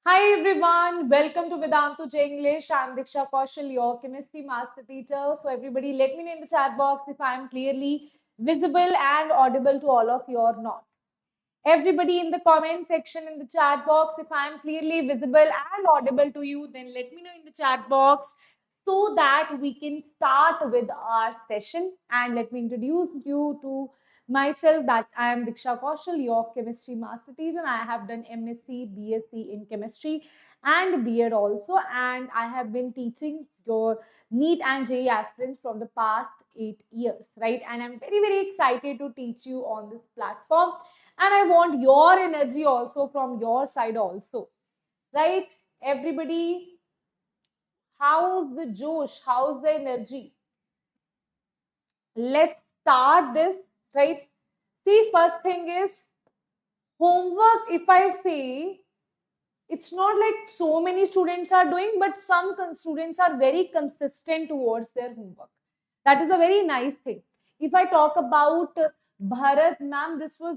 Hi everyone, welcome to Vedantu J English. I'm Diksha Kaushal, your chemistry master teacher. So everybody let me know in the chat box if I'm clearly visible and audible to all of you or not. Everybody in the comment section in the chat box, if I'm clearly visible and audible to you, then let me know in the chat box so that we can start with our session. And let me introduce you to myself that I am Diksha Kaushal, your chemistry master teacher. And I have done MSc, BSc in chemistry and BEd also. And I have been teaching your NEET and JEE aspirants from the past 8 years, right? And I'm very, very excited to teach you on this platform. And I want your energy also from your side also, right? Everybody, how's the Josh? How's the energy? Let's start this, right? See, first thing is homework. If I say, it's not like so many students are doing, but some students are very consistent towards their homework. That is a very nice thing. If I talk about Bharat, ma'am, this was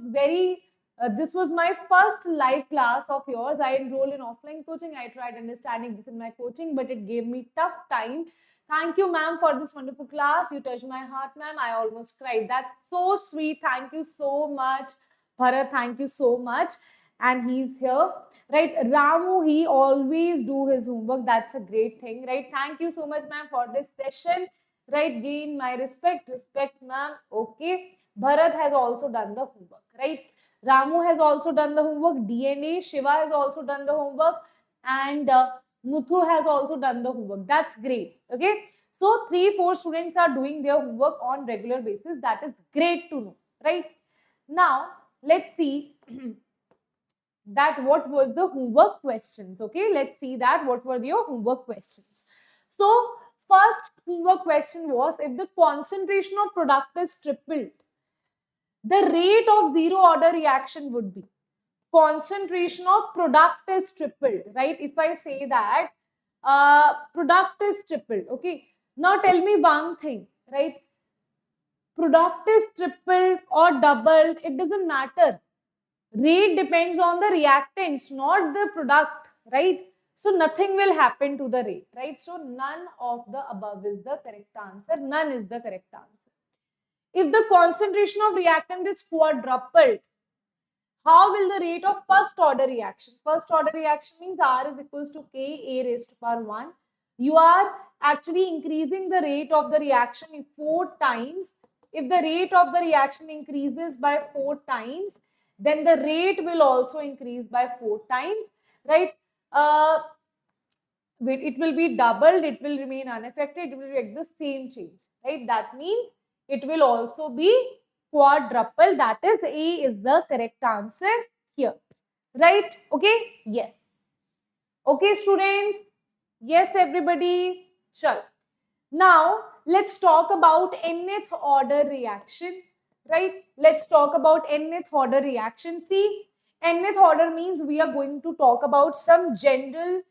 my first live class of yours. I enrolled in offline coaching. I tried understanding this in my coaching, but it gave me tough time. Thank you, ma'am, for this wonderful class. You touched my heart, ma'am. I almost cried. That's so sweet. Thank you so much, Bharat. Thank you so much. And he's here, right? Ramu, he always do his homework. That's a great thing, right? Thank you so much, ma'am, for this session, right? Gain my respect, ma'am. Okay. Bharat has also done the homework, right? Ramu has also done the homework. DNA, Shiva has also done the homework, and Muthu has also done the homework. That's great. Okay. So 3-4 students are doing their homework on regular basis. That is great to know, right? Now let's see that what was the homework questions. Okay, let's see that what were your homework questions. So first homework question was, if the concentration of product is tripled, the rate of zero order reaction would be. Concentration of product is tripled, right? If I say that product is tripled, okay, now tell me one thing, right? Product is tripled or doubled, it doesn't matter. Rate depends on the reactants, not the product, right? So nothing will happen to the rate, right? So none of the above is the correct answer. None is the correct answer. If the concentration of reactant is quadrupled, how will the rate of first order reaction? First order reaction means R is equals to K A raised to power 1. You are actually increasing the rate of the reaction in 4 times. If the rate of the reaction increases by 4 times, then the rate will also increase by 4 times, right? It will be doubled, it will remain unaffected, it will get the same change, right? That means it will also be quadruple. That is A is the correct answer here, right? Okay, yes. Okay, students, yes, everybody. Sure. Now let's talk about nth order reaction, right? Let's talk about nth order reaction. See, nth order means we are going to talk about some general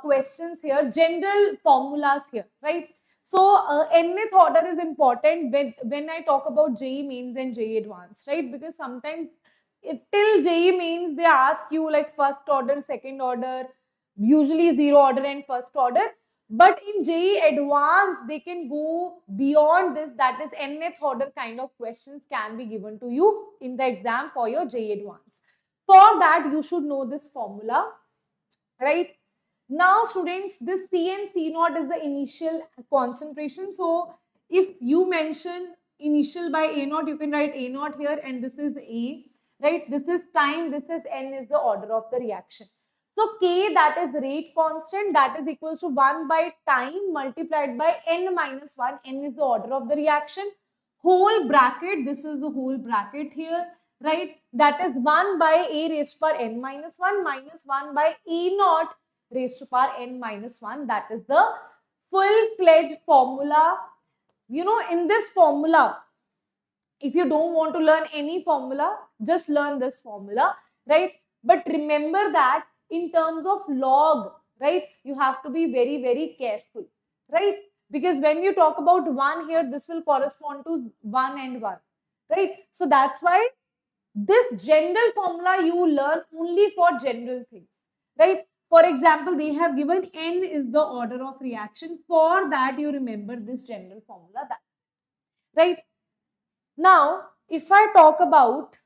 questions here, general formulas here, right? So nth order is important when I talk about JEE mains and JEE advanced, right? Because sometimes till JEE mains they ask you like first order, second order, usually zero order and first order. But in JEE advanced, they can go beyond this. That is nth order kind of questions can be given to you in the exam for your JEE advanced. For that, you should know this formula, right? Now, students, this C and C naught is the initial concentration. So, if you mention initial by A naught, you can write A naught here, and this is A, right? This is time, this is N is the order of the reaction. So, K, that is rate constant, that is equals to 1 by time multiplied by N minus 1. N is the order of the reaction. Whole bracket, this is the whole bracket here, right? That is 1 by A raised to power N minus 1 minus 1 by E naught raised to power N minus 1. That is the full-fledged formula. You know, in this formula, if you don't want to learn any formula, just learn this formula, right? But remember that in terms of log, right, you have to be very, very careful, right? Because when you talk about 1 here, this will correspond to 1 and 1, right? So that's why this general formula you learn only for general things, right? For example, they have given n is the order of reaction. For that, you remember this general formula. That right. Now, if I talk about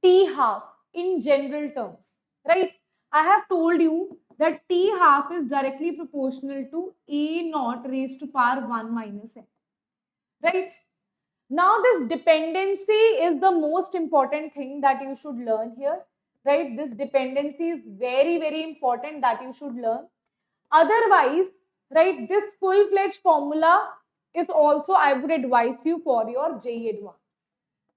T half in general terms, right? I have told you that T half is directly proportional to A naught raised to power 1 minus n, right? Now, this dependency is the most important thing that you should learn here, right? This dependency is very, very important that you should learn. Otherwise, right, this full-fledged formula is also, I would advise you for your JEE Advanced,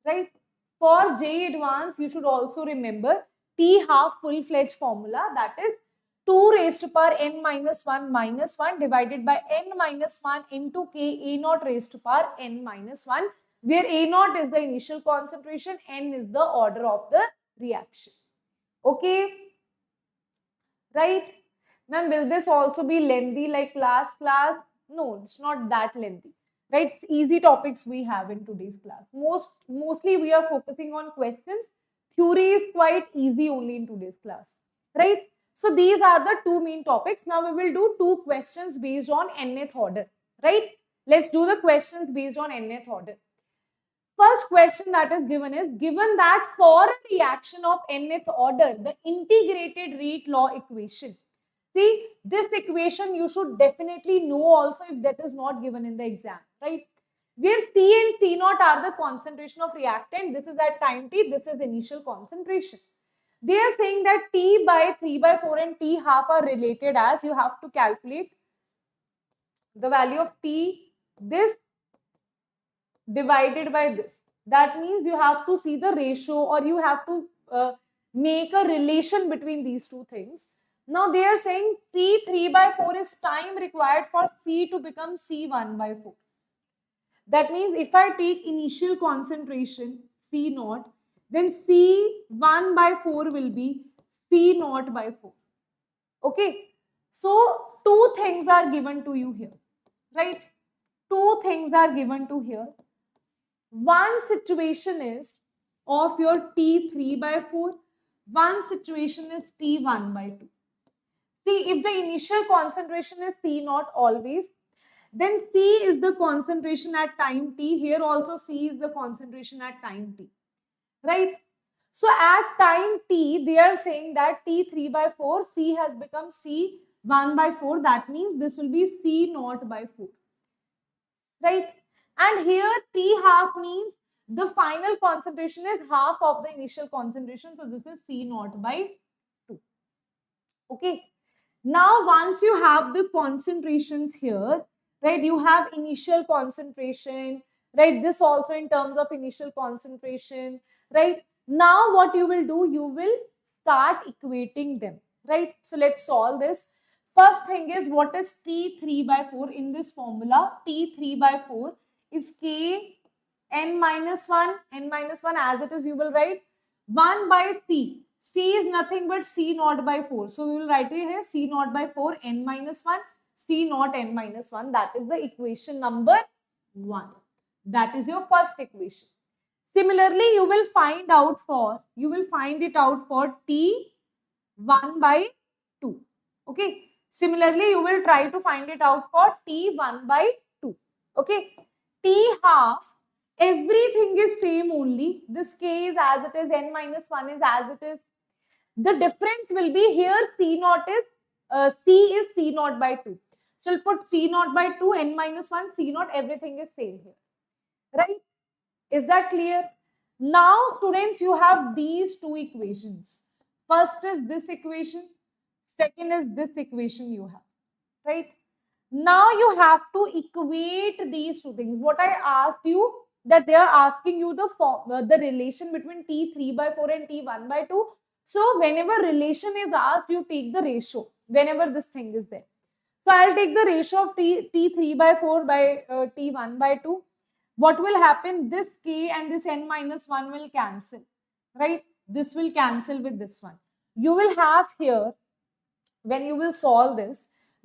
right? For JEE Advanced, you should also remember T half full-fledged formula, that is 2 raised to power n minus 1 divided by n minus 1 into k A naught raised to power n minus 1, where A naught is the initial concentration, n is the order of the reaction. Okay, right? Ma'am, will this also be lengthy like class? No, it's not that lengthy, right? It's easy topics we have in today's class. Mostly we are focusing on questions. Theory is quite easy only in today's class, right? So these are the two main topics. Now we will do two questions based on nth order, right? Let's do the questions based on nth order. First question that is given is, given that for a reaction of nth order, the integrated rate law equation. See, this equation you should definitely know also if that is not given in the exam, right? Where C and C naught are the concentration of reactant. This is at time t, this is initial concentration. They are saying that T by 3/4 and T half are related as you have to calculate the value of T, this divided by this. That means you have to see the ratio, or you have to make a relation between these two things. Now they are saying T 3/4 is time required for C to become C 1/4. That means if I take initial concentration C naught, then C 1/4 will be C naught by 4. Okay. So two things are given to you here, right? Two things are given to here. One situation is of your T 3/4. One situation is T 1/2. See, if the initial concentration is C naught always, then C is the concentration at time t. Here also C is the concentration at time t, right? So at time t, they are saying that T 3/4, C has become C 1/4. That means this will be C naught by 4, right? And here T half means the final concentration is half of the initial concentration. So this is C naught by 2. Okay. Now, once you have the concentrations here, right, you have initial concentration, right, this also in terms of initial concentration, right. Now, what you will do, you will start equating them, right. So, let's solve this. First thing is, what is T 3/4 in this formula? T 3/4 is K n minus 1 as it is, you will write 1 by C. C is nothing but C naught by 4. So we will write it here C naught by 4 n minus 1 C naught n minus 1. That is the equation number 1. That is your first equation. Similarly, you will find it out for T 1/2. Okay. Similarly, you will try to find it out for T 1/2. Okay. T half, everything is same only. This K is as it is, n minus 1 is as it is. The difference will be here C naught is, C is C naught by 2. So we'll put C naught by 2, n minus 1, C naught, everything is same here. Right? Is that clear? Now, students, you have these two equations. First is this equation. Second is this equation you have. Right? Now you have to equate these two things. What I asked you, that they are asking you the relation between T 3/4 and T 1/2. So whenever relation is asked, you take the ratio whenever this thing is there. So I'll take the ratio of T 3/4 by T 1/2. What will happen? This K and this n minus 1 will cancel, right? This will cancel with this one. You will have here, when you will solve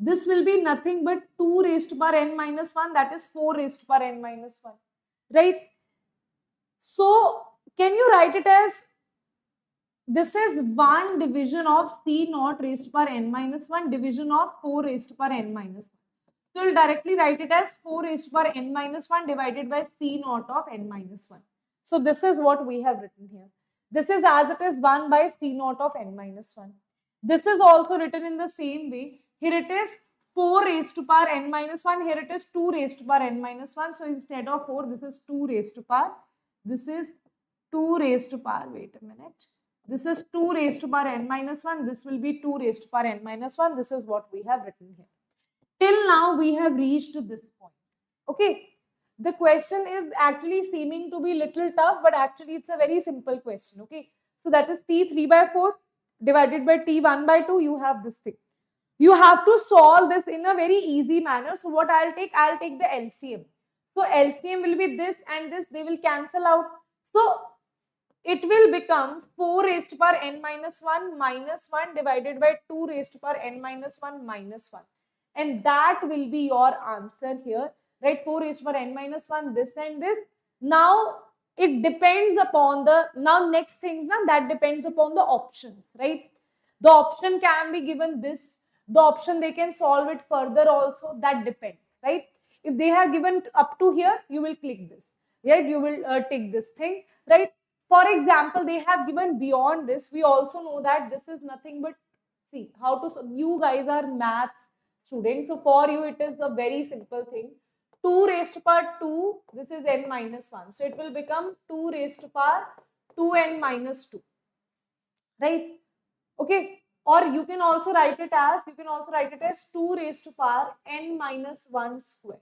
this will be nothing but 2 raised to power n minus 1, that is 4 raised to power n minus 1, right? So can you write it as this is 1 division of C naught raised to power n minus 1 division of 4 raised to power n minus 1. So we'll directly write it as 4 raised to power n minus 1 divided by C naught of n minus 1. So this is what we have written here. This is as it is 1 by C naught of n minus 1. This is also written in the same way. Here it is 4 raised to power n minus 1. Here it is 2 raised to power n minus 1. So instead of 4, this is 2 raised to power. This is 2 raised to power. Wait a minute. This is 2 raised to power n minus 1. This will be 2 raised to power n minus 1. This is what we have written here. Till now, we have reached this point. Okay. The question is actually seeming to be little tough, but actually it's a very simple question. Okay. So that is T3 by 4 divided by T1 by 2. You have this thing. You have to solve this in a very easy manner. So what I'll take the LCM. So LCM will be this and this. They will cancel out. So it will become 4 raised to power n minus 1 divided by 2 raised to power n minus 1 minus 1. And that will be your answer here, right? 4 raised to power n minus 1, this and this. Now, it depends upon the, now next things, now that depends upon the options, right? The option can be given this, the option they can solve it further also, that depends, right? If they have given up to here, you will click this, right? You will take this thing, right? For example, they have given beyond this. We also know that this is nothing but, see, how to, you guys are maths students. So for you, it is a very simple thing. 2 raised to power 2, this is n minus 1. So it will become 2 raised to power 2n minus 2, right? Okay. Or you can also write it as, 2 raised to power n minus 1 square.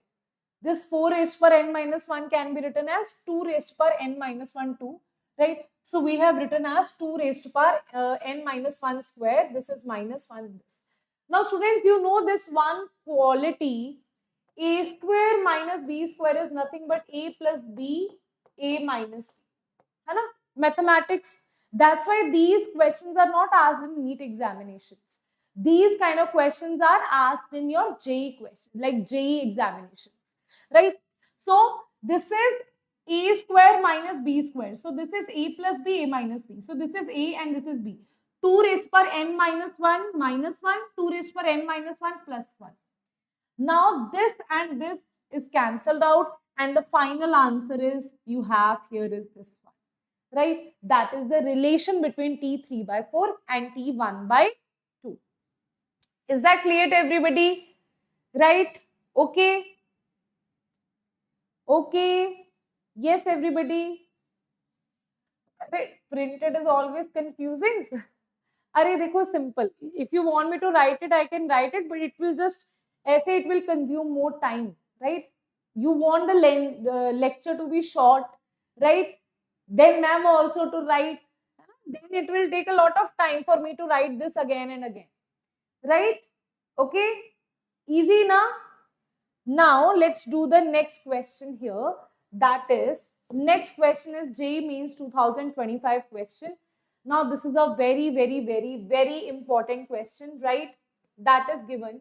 This 4 raised to power n minus 1 can be written as 2 raised to power n minus 1 2. Right? So we have written as 2 raised to power n minus 1 square. This is minus 1 this. Now students, you know this one quality, a square minus b square is nothing but a plus b, a minus b. Hai na? Mathematics. That's why these questions are not asked in NEET examinations. These kind of questions are asked in your JEE question, like JEE examinations. Right? So this is a square minus b square. So this is a plus b, a minus b. So this is a and this is b. 2 raised to power n minus 1 minus 1, 2 raised to power n minus 1 plus 1. Now this and this is cancelled out and the final answer is you have here is this one. Right? That is the relation between T3 by 4 and T1 by 2. Is that clear to everybody? Right? Okay. Okay. Yes, everybody. Printed is always confusing. Arey, dekho, simple. If you want me to write it, I can write it, but it will just, it will consume more time, right? You want the lecture to be short, right? Then ma'am also to write. Then it will take a lot of time for me to write this again and again, right? Okay? Easy na? Now, let's do the next question here. That is, next question is JEE Means 2025 question. Now, this is a very, very, very, very important question, right? That is given.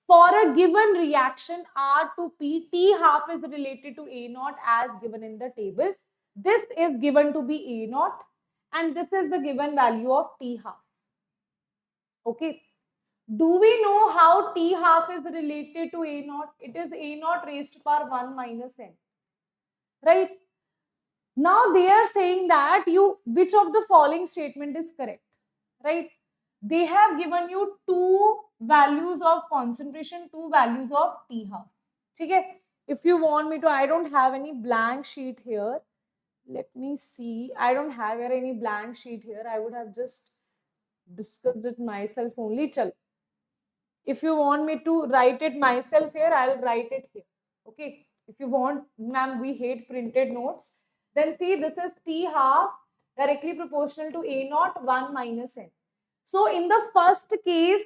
For a given reaction R to P, T half is related to A naught as given in the table. This is given to be A naught and this is the given value of T half. Okay. Do we know how T half is related to A naught? It is A naught raised to power 1 minus n. Right? Now they are saying that which of the following statement is correct? Right? They have given you 2 values of concentration, 2 values of T half. Okay? If you want me to, I don't have any blank sheet here. Let me see. I don't have here any blank sheet here. I would have just discussed it myself only. Chal. If you want me to write it myself here, I'll write it here. Okay. If you want, ma'am, we hate printed notes. Then see, this is T half directly proportional to A naught 1 minus n. So in the first case,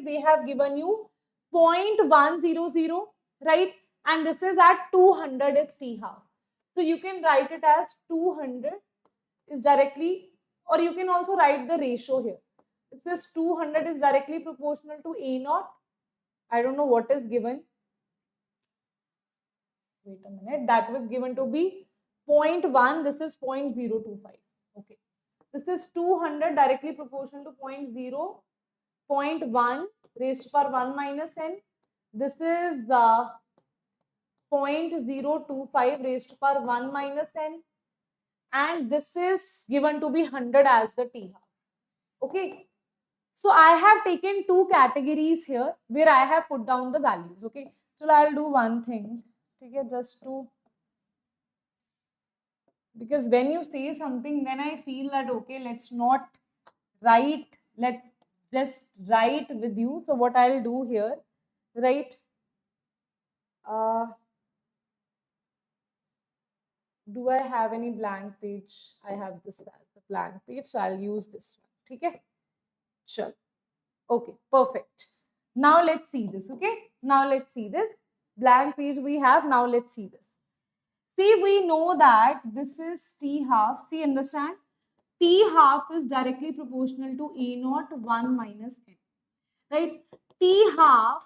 they have given you 0.100, right? And this is at 200 is T half. So you can write it as 200 is directly, or you can also write the ratio here. This 200 is directly proportional to A naught. I don't know what is given. Wait a minute. That was given to be 0.1. This is 0.025. Okay. This is 200 directly proportional to 0.1 raised to power 1 minus n. This is the 0.025 raised to power 1 minus n. And this is given to be 100 as the t half. Okay. So I have taken two categories here where I have put down the values. Okay. So I'll do one thing. Okay, just to, because when you say something, then I feel that okay, let's not write, let's just write with you. So what I'll do here, right? Do I have any blank page? I have this as the blank page, so I'll use this one. Okay, sure. Okay, perfect. Now let's see this. Okay, now let's see this blank page we have. Now let's see this. See, we know that this is t half. See, understand? T half is directly proportional to A naught 1 minus n. Right? T half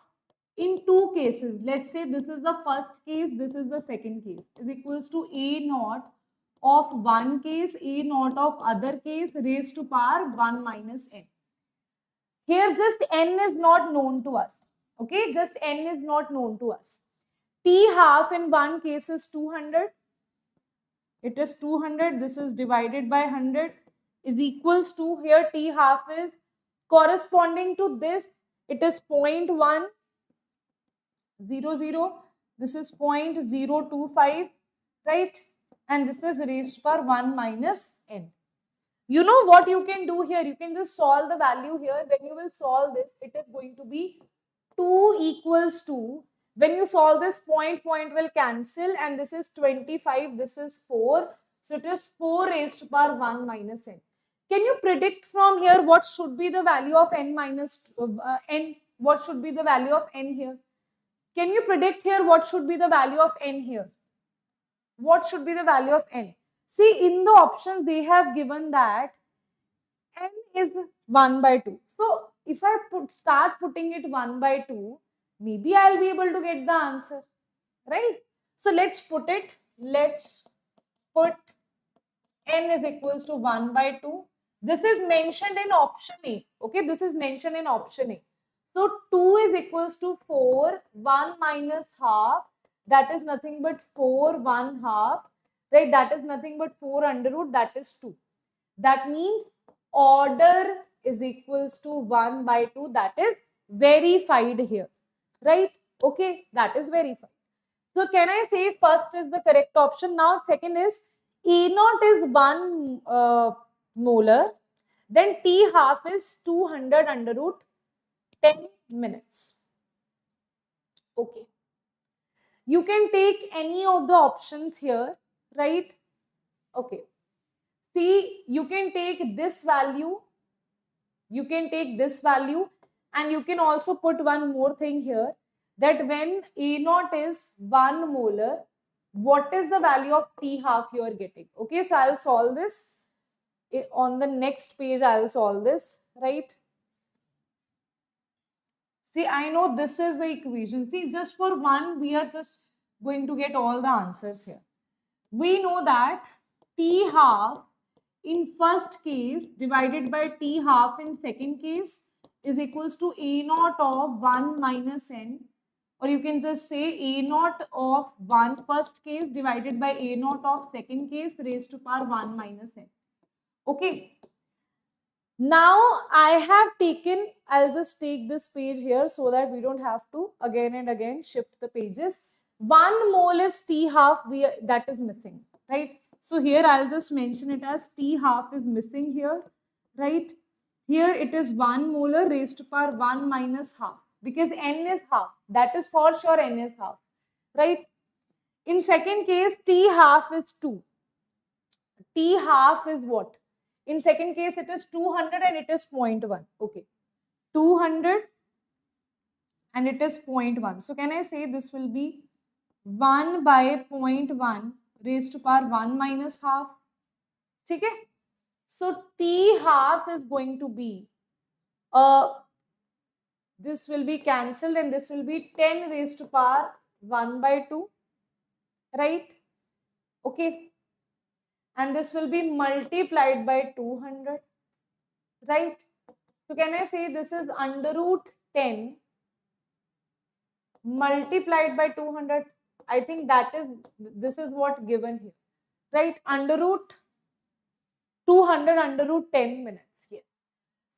in two cases. Let's say this is the first case, this is the second case, is equals to A naught of one case, A naught of other case raised to power 1 minus n. Here just n is not known to us. Okay, just n is not known to us. T half in one case is 200. It is 200. This is divided by 100 is equals to, here T half is corresponding to this. It is 0.100. This is 0.025, right? And this is raised to power 1 minus n. You know what you can do here? You can just solve the value here. When you will solve this, it is going to be 2 equals to, when you solve this, point will cancel, and this is 25, this is 4. So it is 4 raised to power 1 minus n. Can you predict from here what should be the value of n minus n? What should be the value of n here? Can you predict here what should be the value of n here? What should be the value of n? See, in the options they have given that n is 1 by 2. So if I start putting it 1 by 2, maybe I'll be able to get the answer, right? So let's put it, let's put n is equals to 1 by 2. This is mentioned in option A. Okay, this is mentioned in option A. So 2 is equals to 4, 1 minus half, that is nothing but 4, 1 half, right? That is nothing but 4 under root, that is 2. That means order is equals to 1 by 2, that is verified here, right? Okay, that is verified. So can I say first is the correct option? Now second is E naught is 1 molar, then T half is 200 under root 10 minutes. Okay. You can take any of the options here, right? Okay. See, you can take this value, you can take this value, and you can also put one more thing here, that when A naught is 1 molar, what is the value of T half you are getting? Okay, so I'll solve this. On the next page, I'll solve this, right? See, I know this is the equation. See, just for one, we are just going to get all the answers here. We know that T half in first case divided by T half in second case is equals to A naught of 1 minus n, or you can just say A naught of 1 first case divided by A naught of second case raised to power 1 minus n. Okay. Now I have taken, I'll just take this page here so that we don't have to again and again shift the pages. 1 mole is T half, that is missing, right? So here I'll just mention it as T half is missing here, right? Here it is 1 molar raised to power 1 minus half, because n is half. That is for sure n is half, right? In second case, T half is 2. T half is what? In second case, it is 200 and it is 0.1. Okay. 200 and it is 0.1. So can I say this will be 1 by 0.1 raised to power 1 minus half? Okay. So T half is going to be, this will be cancelled and this will be 10 raised to power 1 by 2. Right? Okay. and this will be multiplied by 200, right? So can I say this is under root 10 multiplied by 200? I think this is what given here, right? Under root 200 under root 10 minutes. Yes.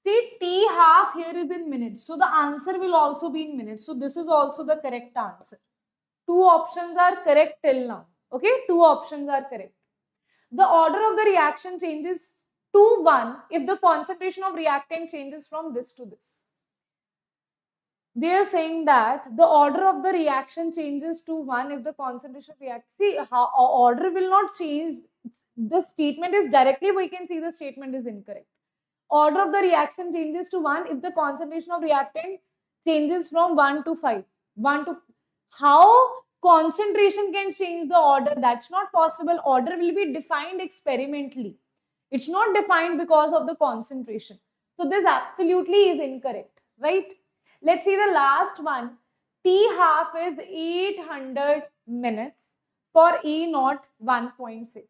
See, t half here is in minutes. So the answer will also be in minutes. So this is also the correct answer. Two options are correct till now. Okay, two options are correct. The order of the reaction changes to 1 if the concentration of reactant changes from this to this. They are saying that the order of the reaction changes to 1 if the concentration of react. See, how order will not change. The statement is directly, we can see the statement is incorrect. Order of the reaction changes to 1 if the concentration of reactant changes from 1 to 5. 1 to how concentration can change the order? That's not possible. Order will be defined experimentally. It's not defined because of the concentration. So this absolutely is incorrect, right? Let's see the last one. T half is 800 minutes for E naught 1.6.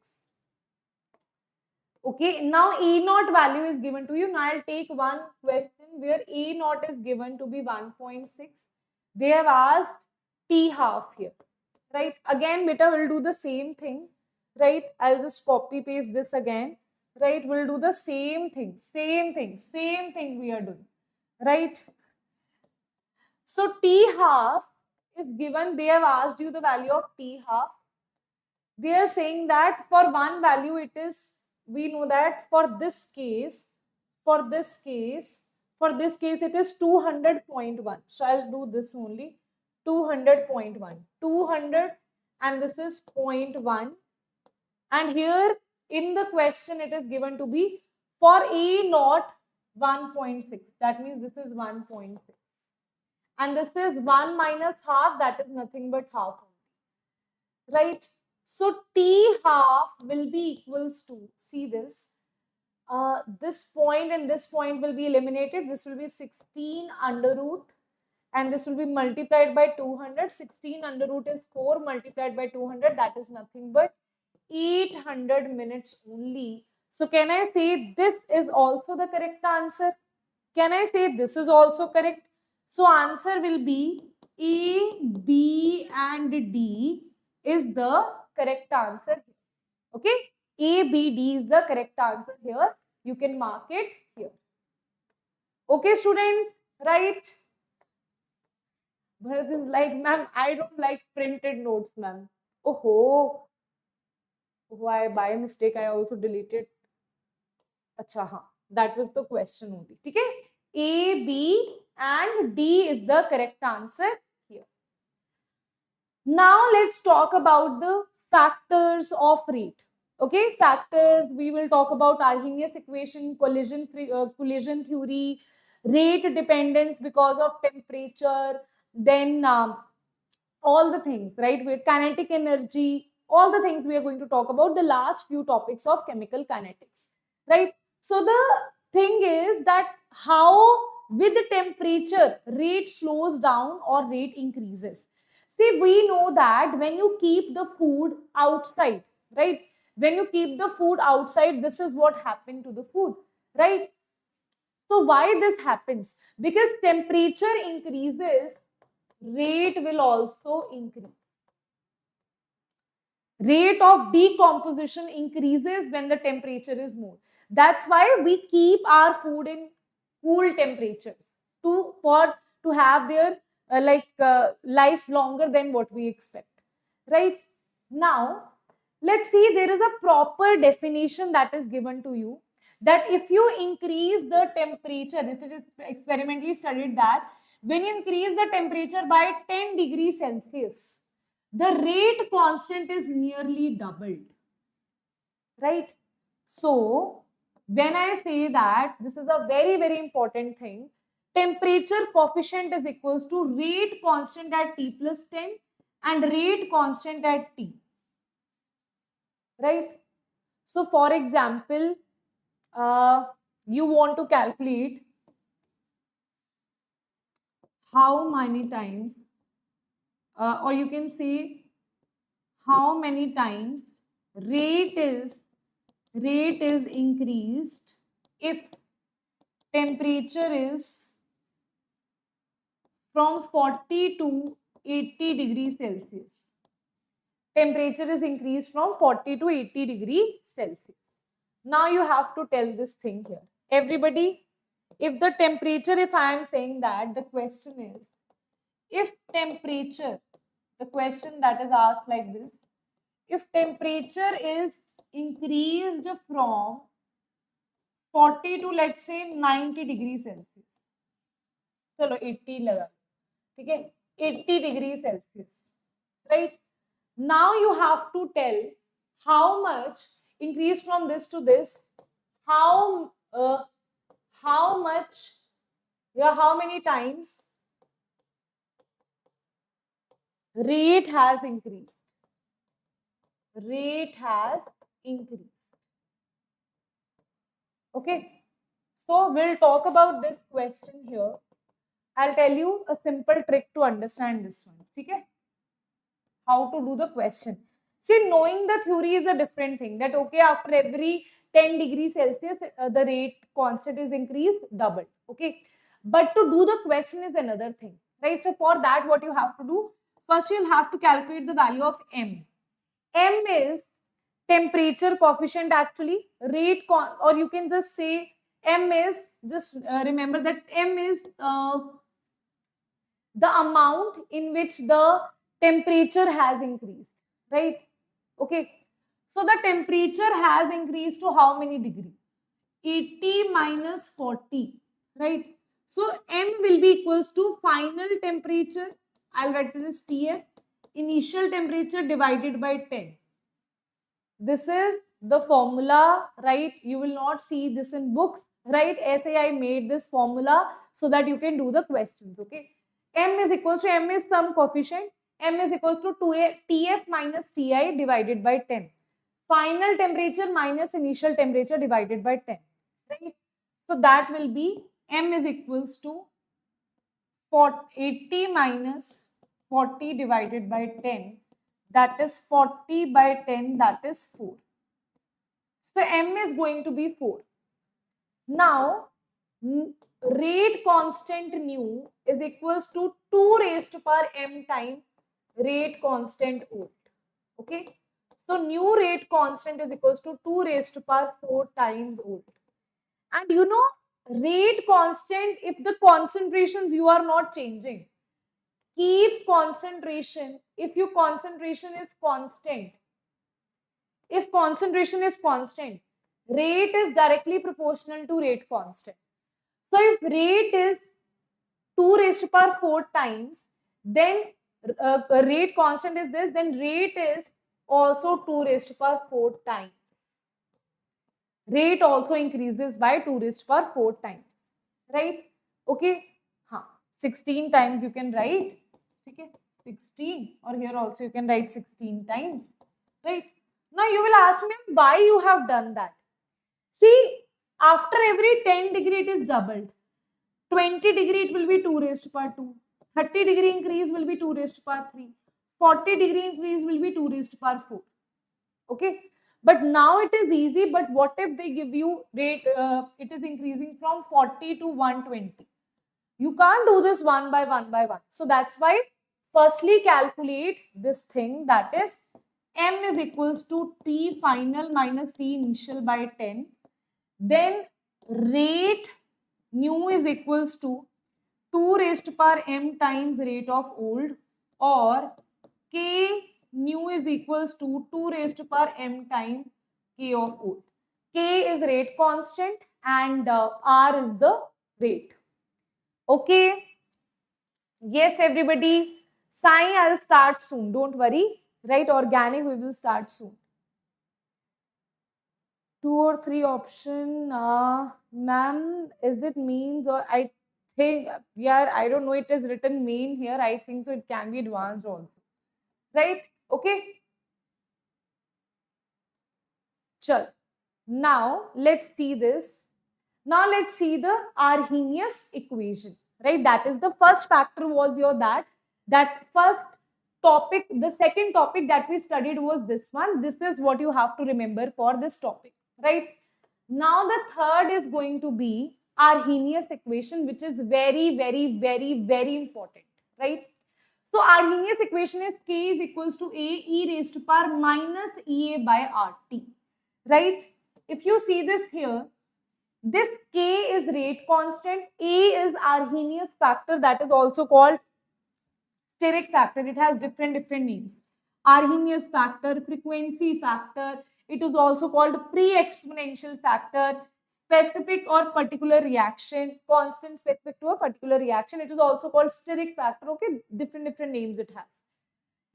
Okay, now E naught value is given to you. Now I'll take one question where E naught is given to be 1.6. They have asked T half here, right? Again, beta will do the same thing, right? I'll just copy paste this again, right? We'll do the same thing we are doing, right? So T half is given, they have asked you the value of T half. They are saying that for one value it is, we know that for this case it is 200.1. So I'll do this only, 200.1, 200, and this is 0.1. And here in the question it is given to be for E naught 1.6. That means this is 1.6. And this is 1 minus half, that is nothing but half, right? So T half will be equals to, see this, this point and this point will be eliminated. This will be 16 under root and this will be multiplied by 200. 16 under root is 4 multiplied by 200, that is nothing but 800 minutes only. So can I say this is also the correct answer? Can I say this is also correct? So answer will be A, B and D is the correct answer. Okay, A, B, D is the correct answer here. You can mark it here. Okay, students, right? Bharat is like, ma'am, I don't like printed notes, ma'am. Oh, why by mistake I also deleted. Acha, haan. That was the question only. Okay, A, B and D is the correct answer here. Now let's talk about the factors of rate. Okay, factors, we will talk about Arrhenius equation, collision theory, rate dependence because of temperature, then all the things, right? Kinetic energy, all the things we are going to talk about, the last few topics of chemical kinetics, right? So the thing is that how with the temperature rate slows down or rate increases. See, we know that when you keep the food outside, right? When you keep the food outside, this is what happened to the food, right? So why this happens? Because temperature increases, rate will also increase. Rate of decomposition increases when the temperature is more. That's why we keep our food in cool temperatures to have their life longer than what we expect, right? Now let's see, there is a proper definition that is given to you, that if you increase the temperature, this is experimentally studied that when you increase the temperature by 10 degrees Celsius, the rate constant is nearly doubled, right? So when I say that, this is a very, very important thing. Temperature coefficient is equals to rate constant at T plus 10 and rate constant at T, right? So for example, you want to calculate how many times, or you can say how many times rate is rate is increased if temperature is from 40 to 80 degrees Celsius. Temperature is increased from 40 to 80 degrees Celsius. Now you have to tell this thing here. Everybody, if the temperature, if I am saying that, the question is, if temperature, the question that is asked like this, if temperature is increased from 40 to let's say 90 degrees Celsius. चलो 80 लगा, ठीक है, 80 degrees Celsius, right? Now you have to tell how much increase from this to this, how much, yeah, how many times rate has increased. Rate has increased. Okay, so we'll talk about this question here. I'll tell you a simple trick to understand this one. Okay, how to do the question. See, knowing the theory is a different thing. That okay, after every 10 degrees Celsius, the rate constant is increased, doubled. Okay, but to do the question is another thing, right? So for that, what you have to do, first you'll have to calculate the value of m. M is temperature coefficient actually, rate or you can just say m is, just remember that m is the amount in which the temperature has increased, right? Okay, so the temperature has increased to how many degree? 80 minus 40, right? So m will be equals to final temperature, I'll write this TF, initial temperature divided by 10. This is the formula, right? You will not see this in books, right? Say I made this formula so that you can do the questions, okay? M is equals to, M is some coefficient, M is equals to 2A, TF minus TI divided by 10. Final temperature minus initial temperature divided by 10, right? So that will be, M is equals to 80 minus 40 divided by 10. That is 40 by 10, that is 4. So m is going to be 4. Now, rate constant nu is equals to 2 raised to power m times rate constant volt. Okay. So nu rate constant is equals to 2 raised to power 4 times volt. And you know, rate constant, if the concentrations you are not changing, keep concentration, if your concentration is constant, if concentration is constant, rate is directly proportional to rate constant. So if rate is 2 raised to power 4 times, then rate constant is this, then rate is also 2 raised to power 4 times. Rate also increases by 2 raised to power 4 times, right? Okay, 16 times you can write. Okay, 16, or here also you can write 16 times, right? Now you will ask me why you have done that. See, after every 10 degree it is doubled. 20 degree it will be 2 raised to power 2. 30 degree increase will be 2 raised to power 3. 40 degree increase will be 2 raised to power 4. Okay, but now it is easy. But what if they give you rate, it is increasing from 40 to 120? You can't do this one by one by one. So that's why firstly calculate this thing, that is m is equals to T final minus T initial by 10. Then rate nu is equals to 2 raised to power m times rate of old, or K nu is equals to 2 raised to power m times K of old. K is rate constant and R is the rate. Okay. Yes, everybody. Sai, I'll start soon. Don't worry. Right? Organic, we will start soon. 2 or 3 option. Ma'am, is it means, or I think, yeah, I don't know. It is written main here. I think so. It can be advanced also. Right? Okay. Chal. Now, let's see this. Now, let's see the Arrhenius equation. Right? That is the first factor was your that first topic. The second topic that we studied was this one. This is what you have to remember for this topic. right? Now the third is going to be Arrhenius equation, which is very, very, very, very important, right? So Arrhenius equation is K is equals to A e raised to power minus EA by RT, right? If you see this here, this K is rate constant, A is Arrhenius factor, that is also called steric factor. It has different names. Arrhenius factor, frequency factor. It is also called pre-exponential factor, specific or particular reaction, constant specific to a particular reaction. It is also called steric factor. Okay, different names it has.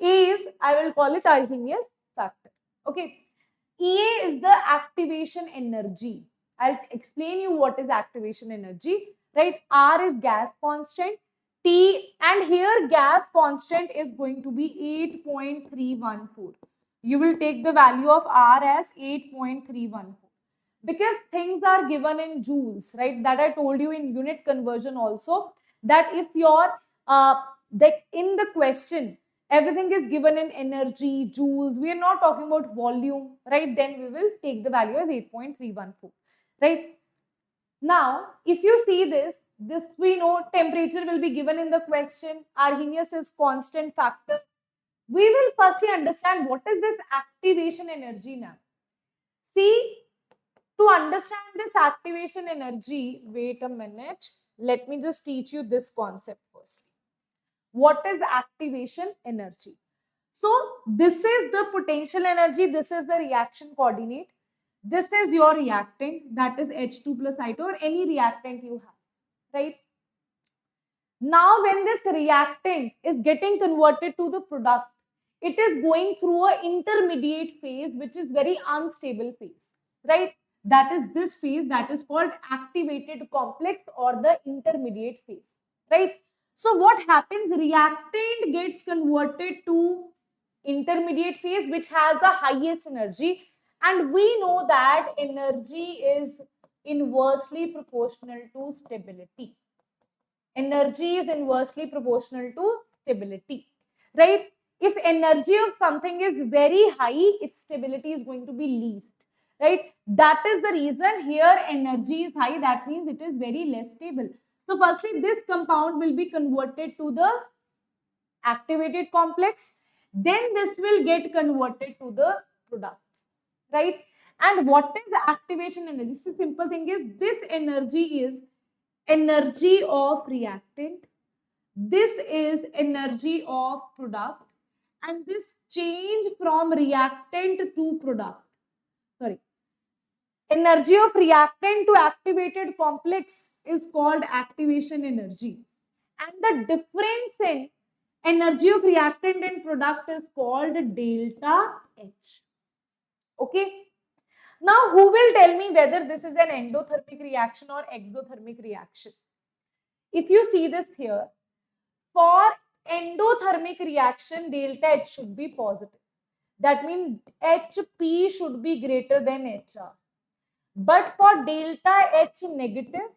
A is, I will call it Arrhenius factor. Okay. EA is the activation energy. I'll explain you what is activation energy, right? R is gas constant. T, and here gas constant is going to be 8.314. You will take the value of R as 8.314 because things are given in joules, right? That I told you in unit conversion also, that if your in the question everything is given in energy, joules, we are not talking about volume, right? Then we will take the value as 8.314, right? Now, if you see this we know temperature will be given in the question. Arrhenius is constant factor. We will firstly understand what is this activation energy now. See, to understand this activation energy, wait a minute. Let me just teach you this concept first. What is activation energy? So, this is the potential energy. This is the reaction coordinate. This is your reactant, that is H2 plus I2 or any reactant you have, right? Now, when this reactant is getting converted to the product, it is going through an intermediate phase, which is very unstable phase, right? That is this phase that is called activated complex or the intermediate phase, right? So what happens? Reactant gets converted to intermediate phase, which has the highest energy, and we know that energy is inversely proportional to stability. Energy is inversely proportional to stability, right? If energy of something is very high, its stability is going to be least, right? That is the reason here energy is high. That means it is very less stable. So firstly, this compound will be converted to the activated complex. Then this will get converted to the products, right? And what is activation energy? The simple thing is this energy is energy of reactant. This is energy of product, and this change from reactant to product. Sorry. Energy of reactant to activated complex is called activation energy. And the difference in energy of reactant and product is called delta H. Okay. Now, who will tell me whether this is an endothermic reaction or exothermic reaction? If you see this here, for endothermic reaction, delta H should be positive. That means HP should be greater than HR. But for delta H negative,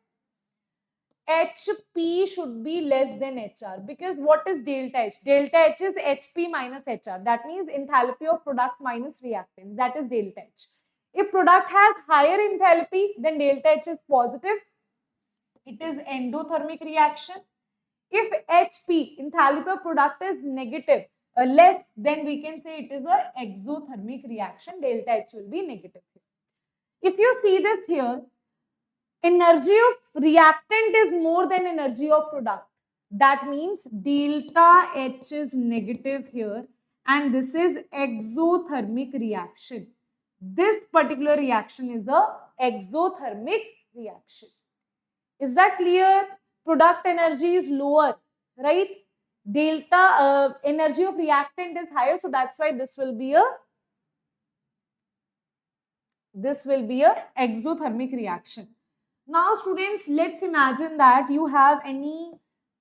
HP should be less than HR. Because what is delta H? Delta H is HP minus HR. That means enthalpy of product minus reactant. That is delta H. If product has higher enthalpy, then delta H is positive. It is endothermic reaction. If HP, enthalpy of product, is negative, less, then we can say it is a exothermic reaction. Delta H will be negative. If you see this here, energy of reactant is more than energy of product. That means delta H is negative here, and this is exothermic reaction. This particular reaction is a exothermic reaction. Is that clear? Product energy is lower, right? Delta energy of reactant is higher, so that's why this will be a exothermic reaction. Now students, let's imagine that you have any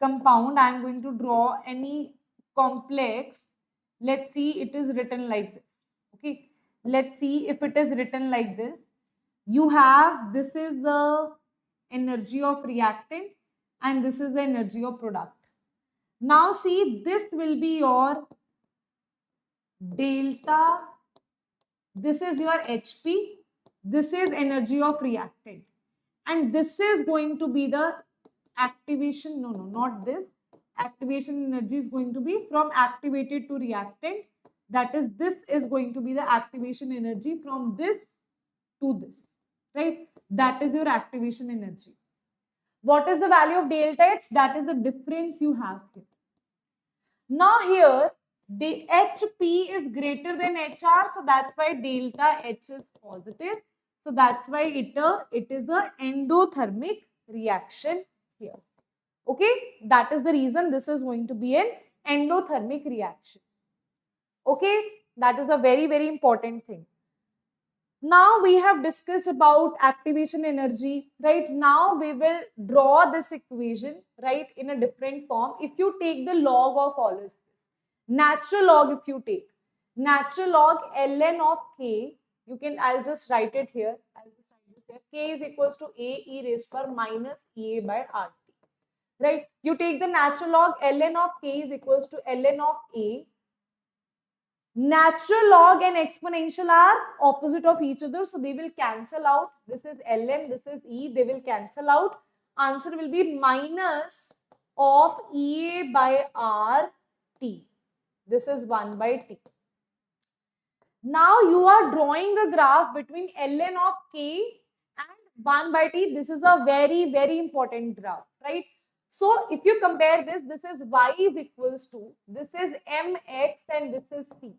compound. I am going to draw any complex. Let's see, it is written like this. Okay, let's see if it is written like this. You have, this is the energy of reactant and this is the energy of product. Now see, this will be your delta, this is your HP, This is energy of reactant. And this is going to be the activation, no, not this. Activation energy is going to be from activated to reactant. That is, this is going to be the activation energy from this to this, right? That is your activation energy. What is the value of delta H? That is the difference you have here. Now here, the HP is greater than HR, so that's why delta H is positive. So that's why it is the endothermic reaction here. Okay, that is the reason this is going to be an endothermic reaction. Okay, that is a very, very important thing. Now we have discussed about activation energy, right? Now we will draw this equation, right, in a different form. If you take the log of all this, natural log, if you take natural log ln of k, you can, I'll just write it here. I'll just write this here. K is equals to a e raised to power minus ea by rt, right? You take the natural log ln of k is equals to ln of a. Natural log and exponential are opposite of each other, so they will cancel out. This is ln, this is e, they will cancel out. Answer will be minus of ea by rt. This is 1 by t. Now you are drawing a graph between ln of k and 1 by t. This is a very, very important graph, right? So if you compare this, this is y is equals to, this is mx and this is c.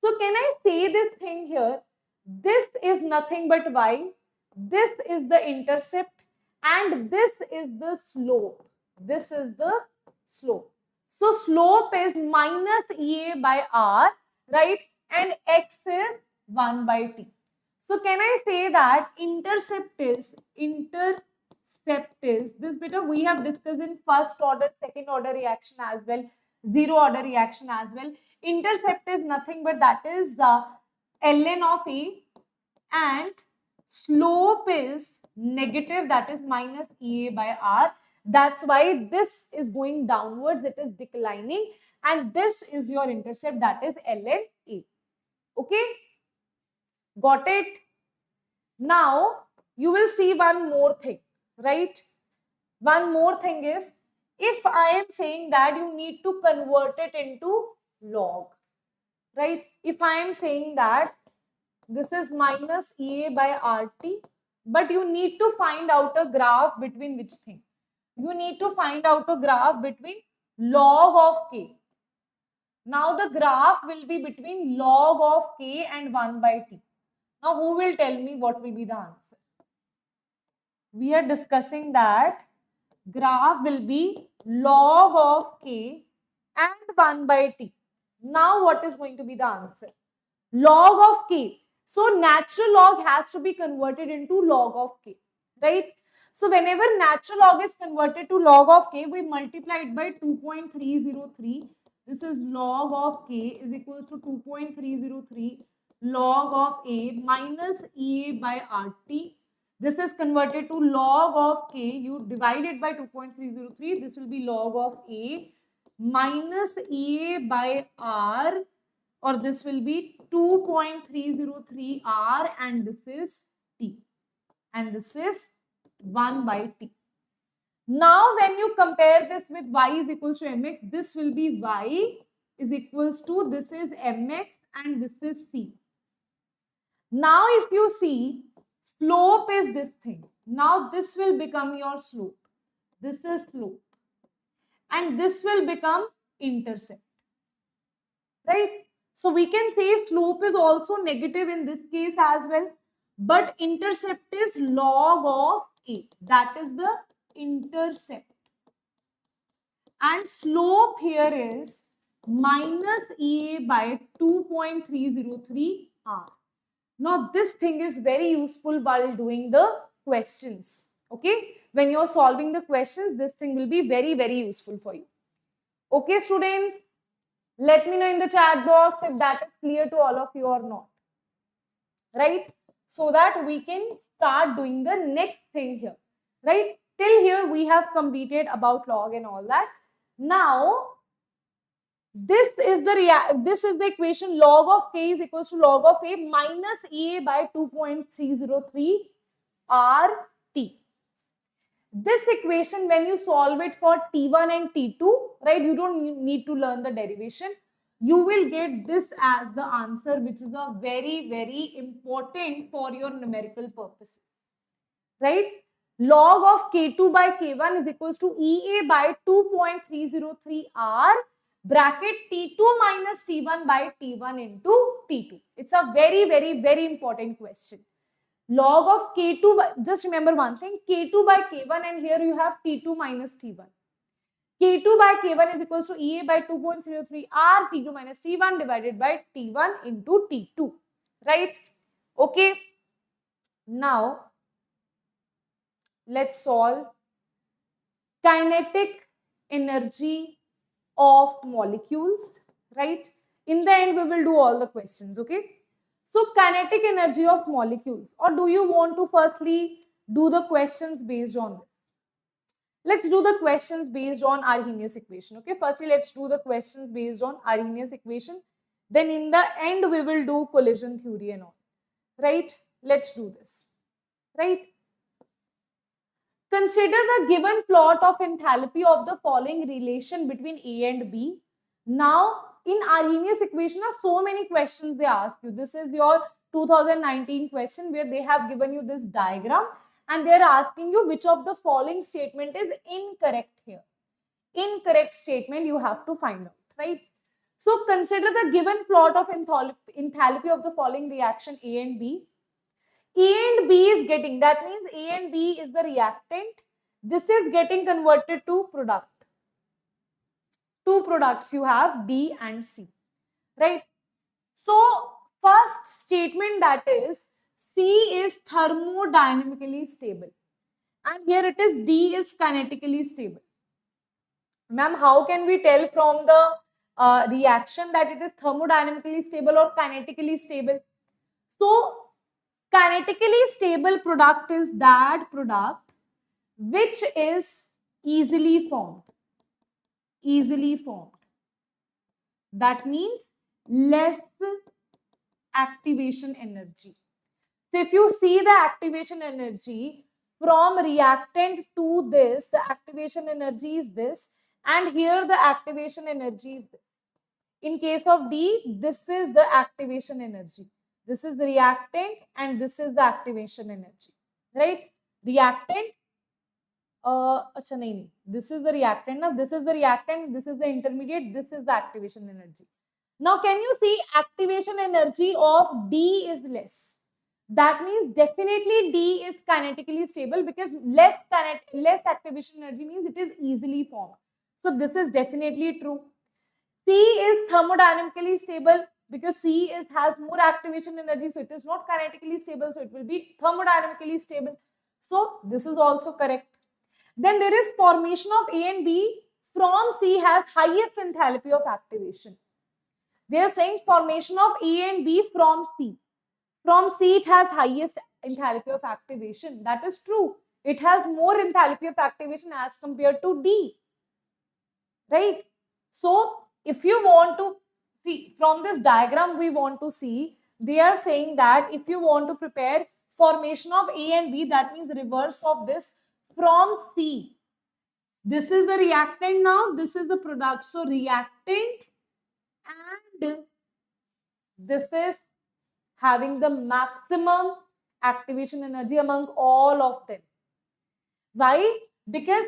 So can I say this thing here? This is nothing but y. This is the intercept and this is the slope. This is the slope. So slope is minus ea by r, right? And x is 1 by t. So can I say that intercept is this bit of we have discussed in first order, second order reaction as well, zero order reaction as well. Intercept is nothing but that is the ln of a and slope is negative, that is minus ea by r. That's why this is going downwards, it is declining, and this is your intercept, that is ln a. Okay, got it? Now you will see one more thing, right? One more thing is, if I am saying that you need to convert it into log, right? If I am saying that this is minus ea by rt, but you need to find out a graph between which thing? You need to find out a graph between log of k. Now the graph will be between log of k and 1 by t. Now who will tell me what will be the answer? We are discussing that graph will be log of k and 1 by t. Now what is going to be the answer? Log of k. So natural log has to be converted into log of k, right? So whenever natural log is converted to log of k, we multiply it by 2.303. This is log of k is equals to 2.303 log of a minus ea by rt. This is converted to log of k. You divide it by 2.303. This will be log of a minus ea by r, or this will be 2.303 r, and this is t, and this is 1 by t. Now when you compare this with y is equals to mx, this will be y is equals to, this is mx and this is c. Now if you see, slope is this thing. Now this will become your slope. This is slope. And this will become intercept. Right? So we can say slope is also negative in this case as well. But intercept is log of a. That is the intercept. And slope here is minus ea by 2.303 r. Now this thing is very useful while doing the questions. Okay, when you're solving the questions, this thing will be very, very useful for you. Okay, students, let me know in the chat box if that is clear to all of you or not. Right? So that we can start doing the next thing here. Right? Till here we have completed about log and all that. Now This is the equation. Log of K is equals to log of A minus EA by 2.303 RT. This equation, when you solve it for T1 and T2, right, you don't need to learn the derivation. You will get this as the answer, which is a very, very important for your numerical purposes, right? Log of K2 by K1 is equals to EA by 2.303 R bracket T2 minus T1 by T1 into T2. It's a very, very, very important question. Log of K2 by, just remember one thing, K2 by K1, and here you have T2 minus T1. K2 by K1 is equals to EA by 2.03 R T2 minus T1 divided by T1 into T2, right? Okay. Now, let's solve kinetic energy of molecules, right? In the end, we will do all the questions, okay? So, kinetic energy of molecules, or do you want to firstly do the questions based on this? Let's do the questions based on Arrhenius equation, okay? Firstly, let's do the questions based on Arrhenius equation. Then in the end, we will do collision theory and all, right? Let's do this, right? Consider the given plot of enthalpy of the following relation between A and B. Now, in Arrhenius equation, so many questions they ask you. This is your 2019 question where they have given you this diagram and they are asking you which of the following statement is incorrect here. Incorrect statement you have to find out, right? So, consider the given plot of enthalpy of the following reaction A and B. A and B is getting, that means A and B is the reactant. This is getting converted to product. Two products you have, B and C, right? So, first statement, that is C is thermodynamically stable. And here it is D is kinetically stable. Ma'am, how can we tell from the reaction that it is thermodynamically stable or kinetically stable? So, kinetically stable product is that product which is easily formed. Easily formed. That means less activation energy. So if you see the activation energy from reactant to this, the activation energy is this, and here the activation energy is this. In case of D, this is the activation energy. This is the reactant and this is the activation energy, right? Reactant, this is the reactant, now this is the reactant, this is the intermediate, this is the activation energy. Now, can you see activation energy of D is less? That means definitely D is kinetically stable because less activation energy means it is easily formed. So this is definitely true. C is thermodynamically stable because C has more activation energy, so it is not kinetically stable, so it will be thermodynamically stable. So this is also correct. Then there is formation of A and B from C has highest enthalpy of activation. They are saying formation of A and B from C. From C it has highest enthalpy of activation. That is true. It has more enthalpy of activation as compared to D. Right? So, if you want to see from this diagram, we want to see, they are saying that if you want to prepare formation of A and B, that means reverse of this from C. This is the reactant now, this is the product. So, reactant and this is having the maximum activation energy among all of them. Why? Because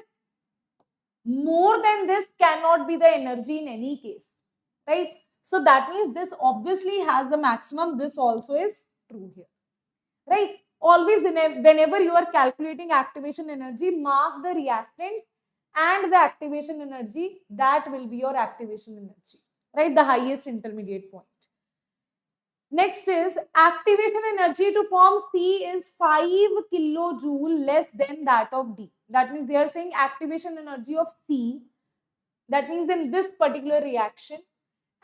more than this cannot be the energy in any case, right? So that means this obviously has the maximum. This also is true here, right? Always whenever you are calculating activation energy, mark the reactants and the activation energy. That will be your activation energy, right? The highest intermediate point. Next is activation energy to form C is 5 kilojoule less than that of D. That means they are saying activation energy of C. That means in this particular reaction,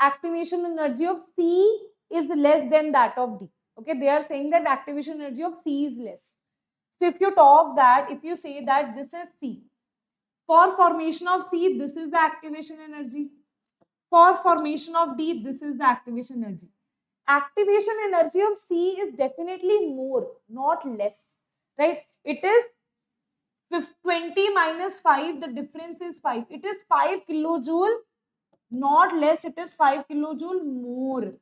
activation energy of C is less than that of D. Okay, they are saying that activation energy of C is less. So if you say that this is C, for formation of C, this is the activation energy. For formation of D, this is the activation energy. Activation energy of C is definitely more, not less, right? It is 20 minus 5, the difference is 5. It is 5 kilojoule, not less, it is 5 kilojoule more.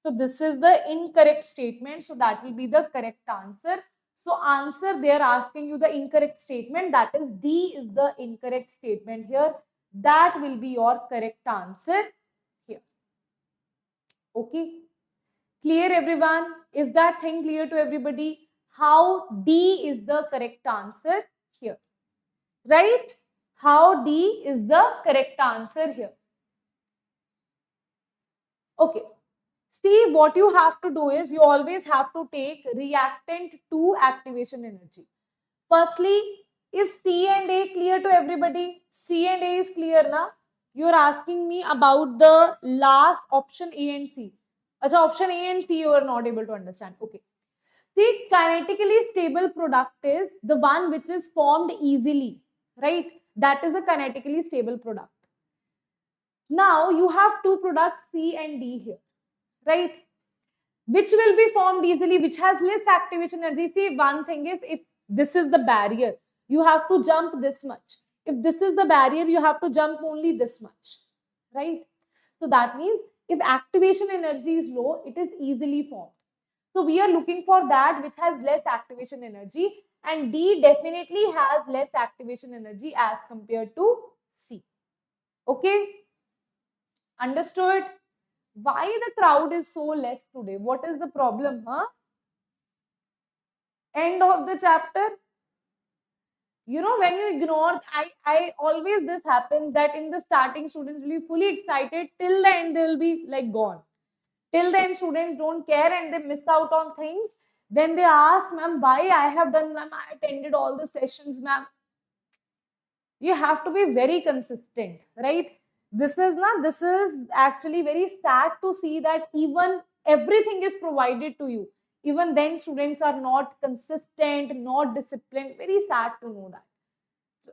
So this is the incorrect statement. So that will be the correct answer. So answer, they are asking you the incorrect statement. That is D is the incorrect statement here. That will be your correct answer here. Okay. Clear everyone? Is that thing clear to everybody? How D is the correct answer here. Right? How D is the correct answer here. Okay. See, what you have to do is you always have to take reactant to activation energy. Firstly, is C and A clear to everybody? C and A is clear now. You are asking me about the last option A and C. As option A and C you are not able to understand. Okay. See, kinetically stable product is the one which is formed easily, right? That is a kinetically stable product. Now you have two products C and D here, right? Which will be formed easily, which has less activation energy. See, one thing is, if this is the barrier, you have to jump this much. If this is the barrier, you have to jump only this much, right? So that means if activation energy is low, it is easily formed. So we are looking for that which has less activation energy, and D definitely has less activation energy as compared to C. Okay? Understood? Why the crowd is so less today? What is the problem, huh? End of the chapter. You know, when you ignore, I always this happens that in the starting students will be fully excited, till the end they'll be like gone. Till then students don't care and they miss out on things. Then they ask, ma'am, why I have done, ma'am, I attended all the sessions, ma'am. You have to be very consistent, right? This is actually very sad to see that even everything is provided to you, even then students are not consistent, not disciplined. Very sad to know that. So,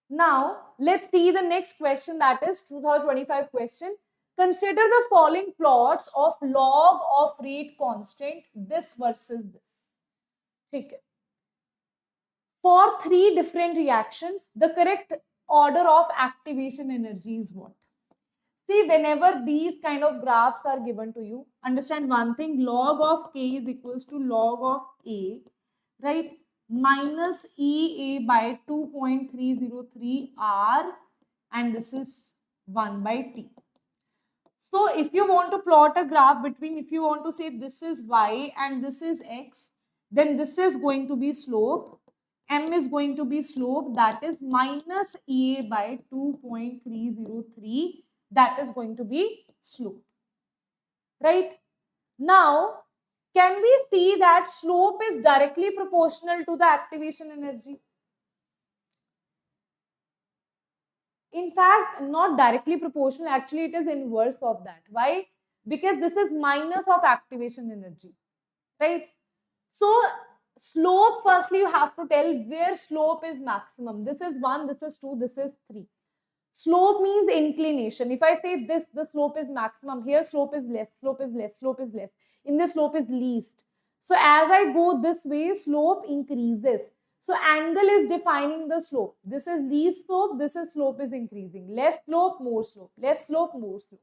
now let's see the next question, that is 2025 question. Consider the following plots of log of rate constant, this versus this. Okay. For three different reactions, the correct order of activation energy is what? See, whenever these kind of graphs are given to you, understand one thing, log of K is equals to log of A, right? Minus EA by 2.303 R, and this is 1 by T. So if you want to plot a graph between, if you want to say this is Y and this is X, then this is going to be slope. M is going to be slope, that is minus EA by 2.303, that is going to be slope, right? Now, can we see that slope is directly proportional to the activation energy? In fact, not directly proportional, actually it is inverse of that. Why? Because this is minus of activation energy, right? So slope, firstly you have to tell where slope is maximum. This is 1, this is 2, this is 3. Slope means inclination. If I say this, the slope is maximum. Here slope is less, slope is less, slope is less. In this slope is least. So as I go this way, slope increases. So angle is defining the slope. This is least slope, this is slope is increasing. Less slope, more slope. Less slope, more slope.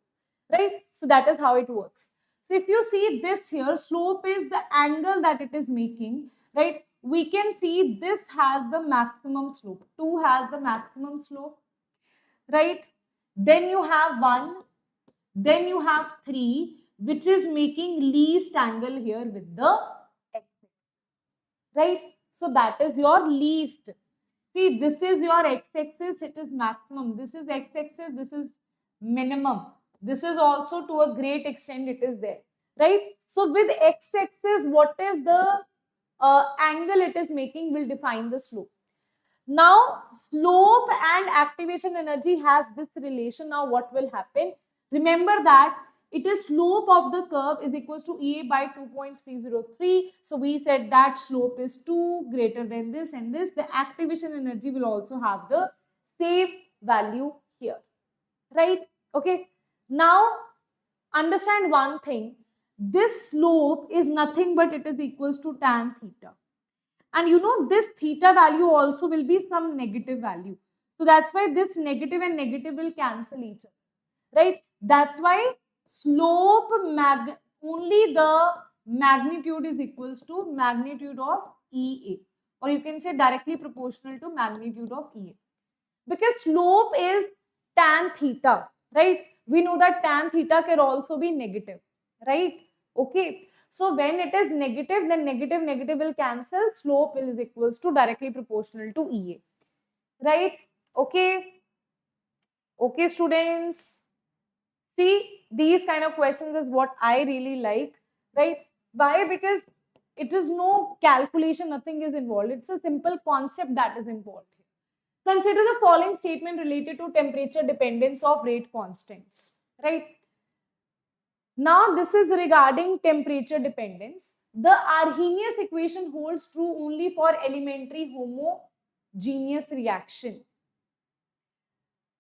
Right? So that is how it works. So if you see this here, slope is the angle that it is making, right? We can see this has the maximum slope. 2 has the maximum slope, right? Then you have 1, then you have 3, which is making least angle here with the x, right? So that is your least. See, this is your x-axis, it is maximum. This is x-axis, this is minimum. This is also to a great extent it is there, right? So with x-axis, what is the angle it is making will define the slope. Now, slope and activation energy has this relation. Now, what will happen? Remember that it is slope of the curve is equals to EA by 2.303. So, we said that slope is 2 greater than this and this. The activation energy will also have the same value here, right? Okay. Now, understand one thing. This slope is nothing but it is equals to tan theta. And you know, this theta value also will be some negative value. So that's why this negative and negative will cancel each other, right? That's why slope only the magnitude is equals to magnitude of EA, or you can say directly proportional to magnitude of EA, because slope is tan theta, right? We know that tan theta can also be negative, right? Okay, so when it is negative, then negative negative will cancel, slope is equals to directly proportional to EA, right? Okay, okay students, see, these kind of questions is what I really like, right? Why? Because it is no calculation, nothing is involved, it's a simple concept that is involved. Consider the following statement related to temperature dependence of rate constants, right? Now, this is regarding temperature dependence. The Arrhenius equation holds true only for elementary homogeneous reaction.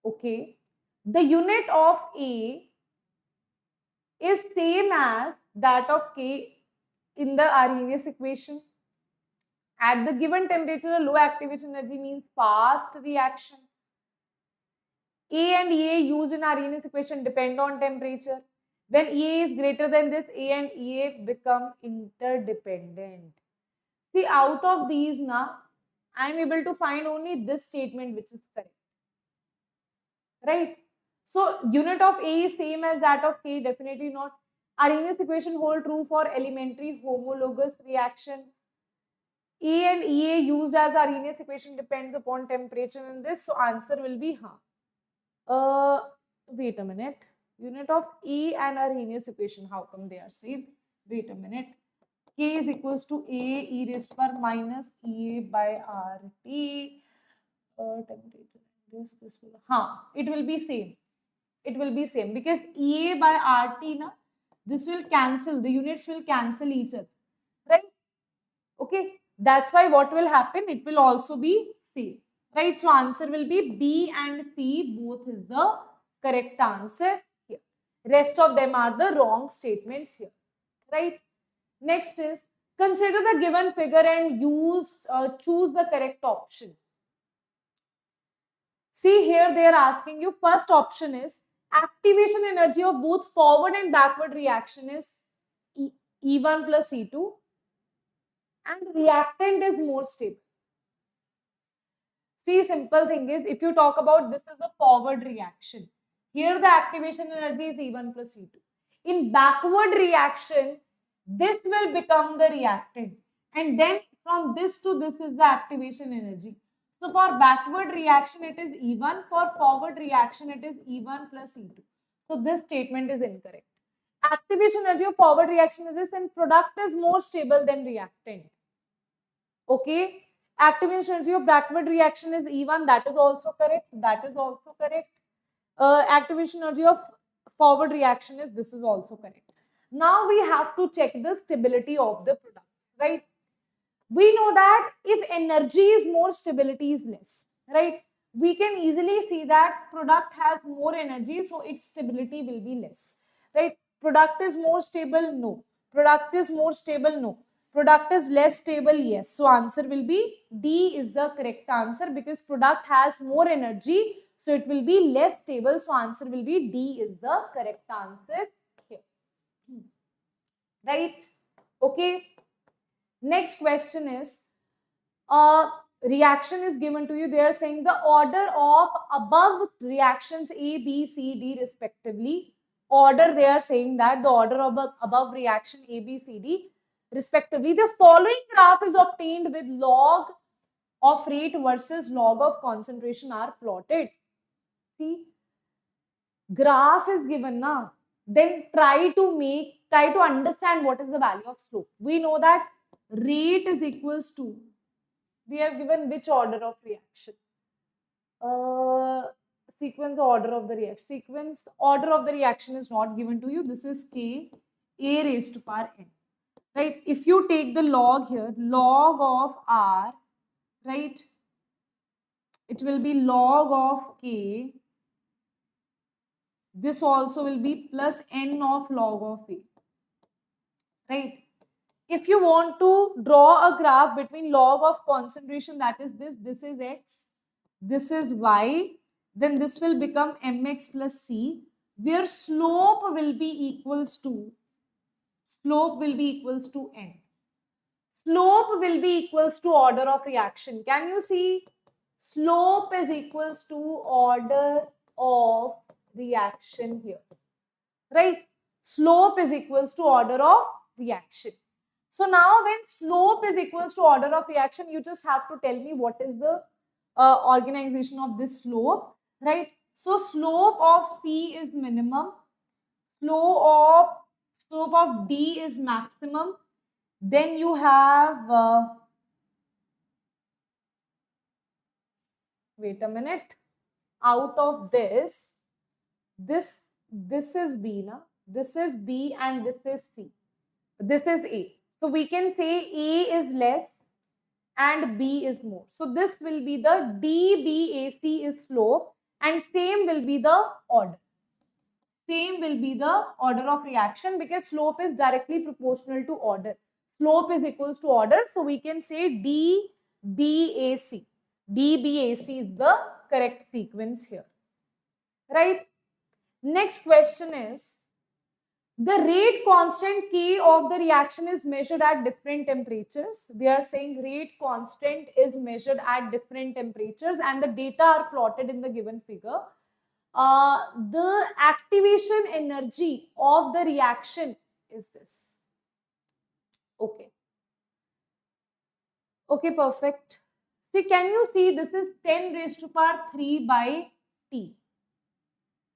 Okay. The unit of A is same as that of K in the Arrhenius equation. At the given temperature, low activation energy means fast reaction. A and EA used in Arrhenius equation depend on temperature. When EA is greater than this, A and EA become interdependent. See, out of these now, I am able to find only this statement which is correct. Right? So, unit of A is same as that of K, definitely not. Arrhenius equation hold true for elementary homologous reaction. A and EA used as Arrhenius equation depends upon temperature in this. So, answer will be wait a minute. Unit of E and Arrhenius equation, how come they are same? Wait a minute. K is equals to A e raised to power minus EA by RT. Temperature. This will, it will be same. It will be same because EA by RT, na, this will cancel. The units will cancel each other, right? Okay. That's why what will happen? It will also be same, right? So answer will be B and C. Both is the correct answer here. Rest of them are the wrong statements here, right? Next is consider the given figure and choose the correct option. See here they are asking you, first option is activation energy of both forward and backward reaction is E1 plus E2 and reactant is more stable. See, simple thing is, if you talk about this is the forward reaction. Here the activation energy is E1 plus E2. In backward reaction, this will become the reactant. And then from this to this is the activation energy. So for backward reaction, it is E1. For forward reaction, it is E1 plus E2. So this statement is incorrect. Activation energy of forward reaction is this, and product is more stable than reactant. Okay. Activation energy of backward reaction is E1. That is also correct. That is also correct. Activation energy of forward reaction is this is also correct. Now we have to check the stability of the product, right? We know that if energy is more, stability is less, right? We can easily see that product has more energy, so its stability will be less, right? Product is more stable, no. Product is more stable, no. Product is less stable, yes. So answer will be D is the correct answer because product has more energy, so it will be less stable. So answer will be D is the correct answer here, right? Okay. Next question is, reaction is given to you. They are saying the order of above reactions A, B, C, D respectively. Order, they are saying that the order of above reaction A, B, C, D respectively. The following graph is obtained with log of rate versus log of concentration are plotted. See, graph is given now. Then try to understand what is the value of slope. We know that rate is equals to, we have given which order of reaction? Sequence order of the reaction. Sequence order of the reaction is not given to you. This is K A raised to power N. Right? If you take the log here, log of R, right? It will be log of K This also will be plus n of log of A, right? If you want to draw a graph between log of concentration, that is this is x, this is y, then this will become mx plus c, where slope will be equals to n. Slope will be equals to order of reaction. Can you see? Slope is equals to order of reaction here, right? Slope is equals to order of reaction. So now when slope is equals to order of reaction, you just have to tell me what is the organization of this slope, right? So slope of C is minimum, slope of D is maximum. Then you have, wait a minute, out of this, this is B, na? This is B and this is C. This is A. So we can say A is less and B is more. So this will be the DBAC is slope, and same will be the order. Same will be the order of reaction, because slope is directly proportional to order. Slope is equals to order. So we can say DBAC. DBAC is the correct sequence here. Right? Next question is, the rate constant K of the reaction is measured at different temperatures. They are saying rate constant is measured at different temperatures and the data are plotted in the given figure. The activation energy of the reaction is this. Okay. Okay, perfect. See, can you see this is 10 raised to power 3 by T,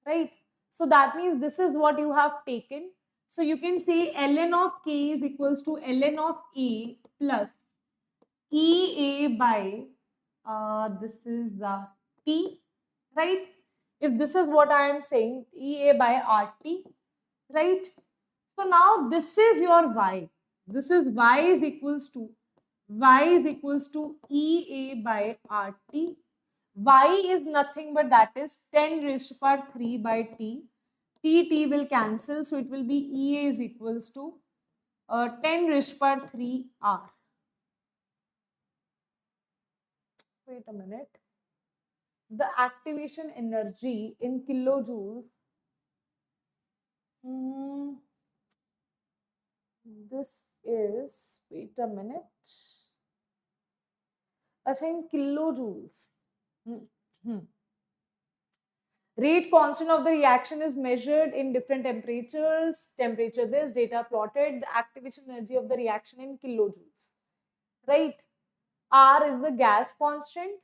right? So that means this is what you have taken. So you can say ln of K is equals to ln of A plus EA by, this is the T, right? If this is what I am saying, EA by RT, right? So now this is your Y. This is Y is equals to EA by RT. Y is nothing but that is 10 raised to power 3 by T. T will cancel, so it will be EA is equals to 10 raised to power 3 R. Wait a minute. The activation energy in kilojoules, this is, wait a minute, in kilojoules. Rate constant of the reaction is measured in different temperatures. Temperature this, data plotted. The activation energy of the reaction in kilojoules, right? R is the gas constant.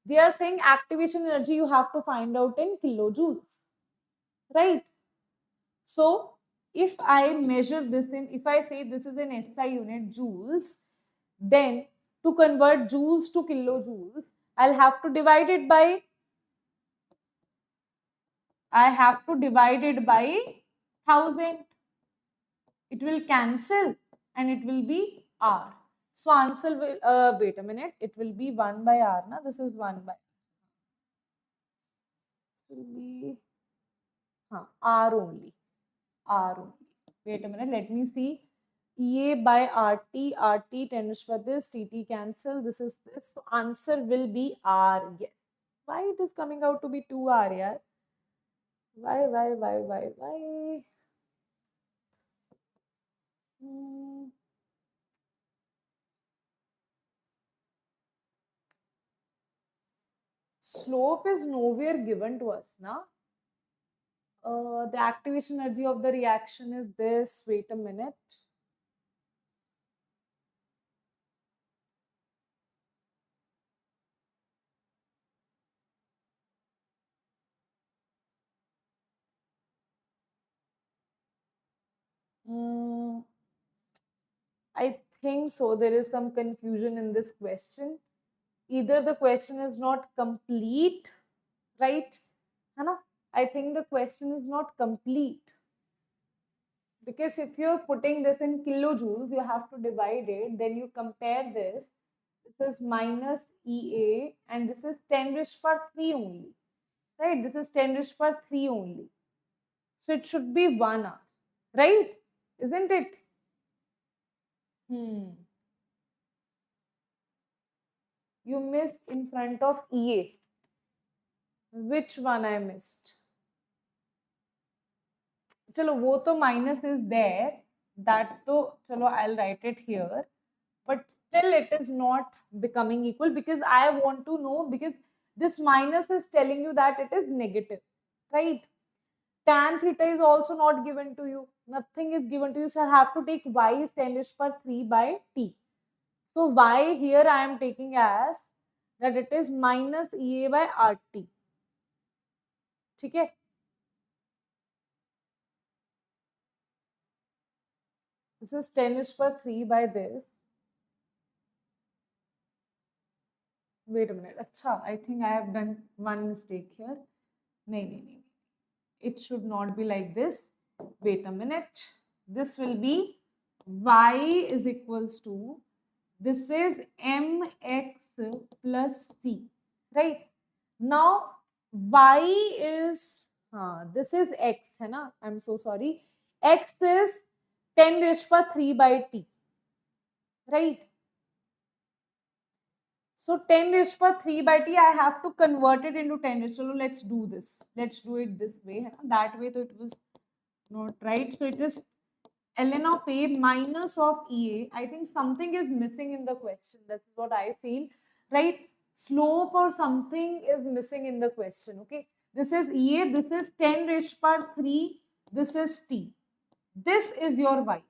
They are saying activation energy you have to find out in kilojoules, right? So if I measure this in, if I say this is an SI unit, joules, then to convert joules to kilojoules, I'll have to divide it by, 1000. It will cancel and it will be R. So answer will, wait a minute, it will be 1 by R. Na? This is 1 by, this will be R only. R only. Wait a minute, let me see. EA by RT, 10 raised to this, TT cancel, this is this. So answer will be R, yes. Why it is coming out to be 2R, yeah? Why? Slope is nowhere given to us, now. The activation energy of the reaction is this. Wait a minute. I think so. There is some confusion in this question. Either the question is not complete, right? I think the question is not complete. Because if you're putting this in kilojoules, you have to divide it. Then you compare this. This is minus EA and this is 10 raised to power 3 only. Right? This is 10 raised to power 3 only. So it should be 1 hour, right? Isn't it? You missed in front of EA. Which one I missed? Chalo, wo to minus is there. That to, chalo, I'll write it here. But still it is not becoming equal because I want to know, because this minus is telling you that it is negative, right? Tan theta is also not given to you. Nothing is given to you. So I have to take y is 10 raised to 3 by t. So y here I am taking as that it is minus EA by RT. Okay? This is 10 raised to 3 by this. Wait a minute. Achha, I think I have done one mistake here. No. It should not be like this. Wait a minute. This will be y is equals to, this is mx plus c, right? Now y is, this is x, hai na? I'm so sorry. X is 10 raised to 3 by t, right? So 10 raised to 3 by t, I have to convert it into 10 raised to. So let's do this. Let's do it this way. That way, so it was not right. So it is ln of a minus of EA. I think something is missing in the question. That's what I feel, right? Slope or something is missing in the question. Okay. This is EA. This is 10 raised to 3. This is t. This is your y.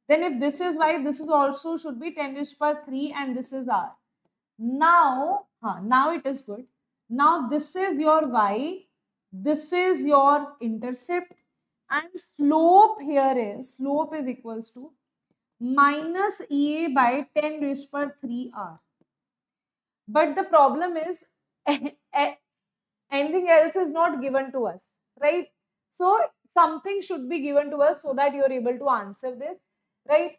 Then if this is y, this is also should be 10 raised to 3 and this is r. Now it is good. Now this is your y, this is your intercept, and slope is equals to minus EA by 10 raised to 3 r. But the problem is anything else is not given to us, right? So something should be given to us so that you are able to answer this, right?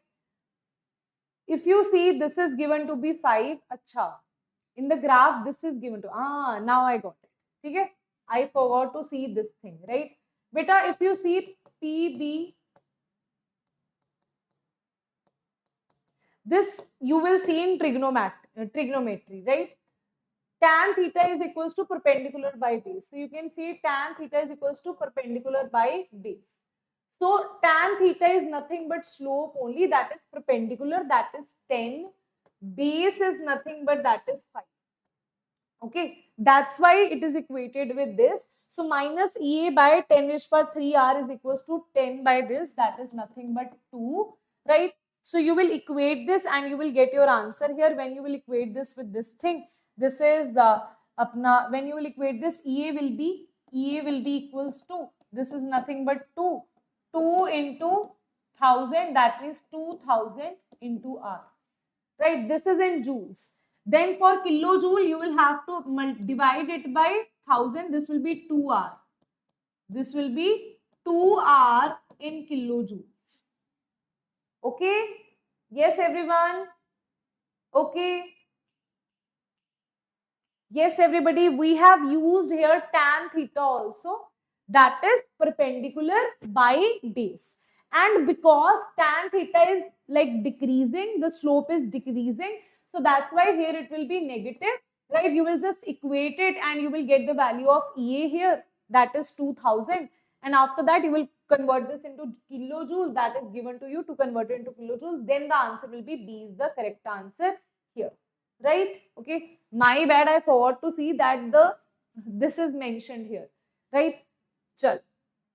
If you see this is given to be 5, acha. In the graph, this is given to, now I got it. Okay? I forgot to see this thing, right? Beta, if you see PB, this you will see in trigonometry, right? Tan theta is equals to perpendicular by base. So you can see tan theta is equals to perpendicular by base. So tan theta is nothing but slope only, that is perpendicular, that is 10. Base is nothing but that is 5. Okay, that's why it is equated with this. So minus EA by 10 raised to 3 r is equals to 10 by this, that is nothing but 2, right? So you will equate this and you will get your answer here. When you will equate this with this thing, this is the apna, when you will equate this, EA will be equals to, this is nothing but 2 into 1000, that means 2000 into r, right? This is in joules. Then for kilojoule, you will have to divide it by 1000. This will be 2r. This will be 2r in kilojoules. Okay? Yes, everyone? Okay. Yes, everybody. We have used here tan theta also. That is perpendicular by base. And because tan theta is like decreasing, the slope is decreasing. So that's why here it will be negative, right? You will just equate it and you will get the value of EA here. That is 2000. And after that, you will convert this into kilojoules. That is given to you to convert it into kilojoules. Then the answer will be B is the correct answer here, right? Okay. My bad. I forgot to see that this is mentioned here, right? Chal.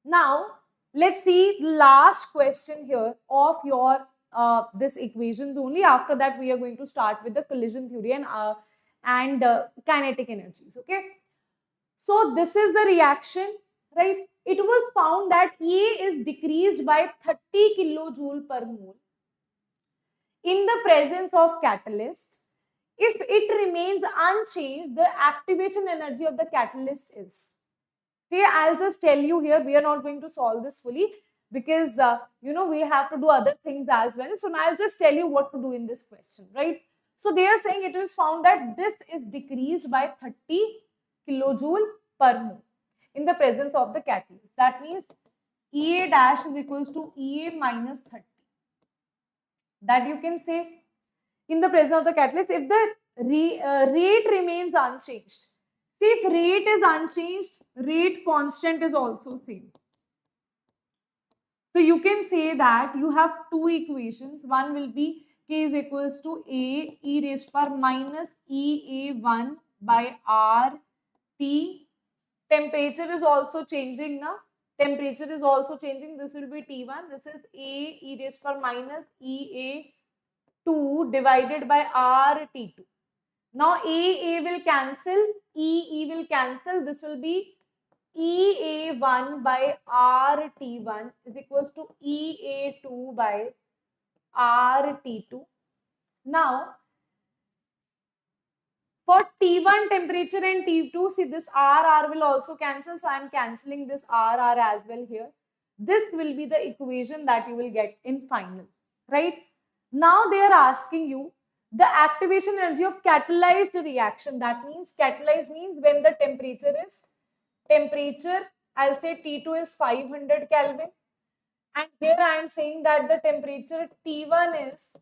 Now, let's see the last question here of your this equations only. After that, we are going to start with the collision theory and kinetic energies. Okay. So this is the reaction, right? It was found that A is decreased by 30 kilojoule per mole in the presence of catalyst. If it remains unchanged, the activation energy of the catalyst is. Okay, I'll just tell you here, we are not going to solve this fully because, we have to do other things as well. So now I'll just tell you what to do in this question, right? So they are saying it is found that this is decreased by 30 kilojoule per mole in the presence of the catalyst. That means EA dash is equals to EA minus 30. That you can say in the presence of the catalyst if the rate remains unchanged. See, if rate is unchanged, rate constant is also same. So you can say that you have two equations. One will be K is equals to A e raised power minus EA1 by R T. Temperature is also changing now. Temperature is also changing. This will be T1. This is A e raised power minus EA2 divided by RT2. Now A will cancel, E will cancel. This will be EA1 by RT1 is equals to EA2 by RT2. Now, for T1 temperature and T2, see this R will also cancel. So I am cancelling this R as well here. This will be the equation that you will get in final, right? Now they are asking you the activation energy of catalyzed reaction. That means catalyzed means when the temperature, I'll say T2 is 500 Kelvin. And here I am saying that the temperature T1 is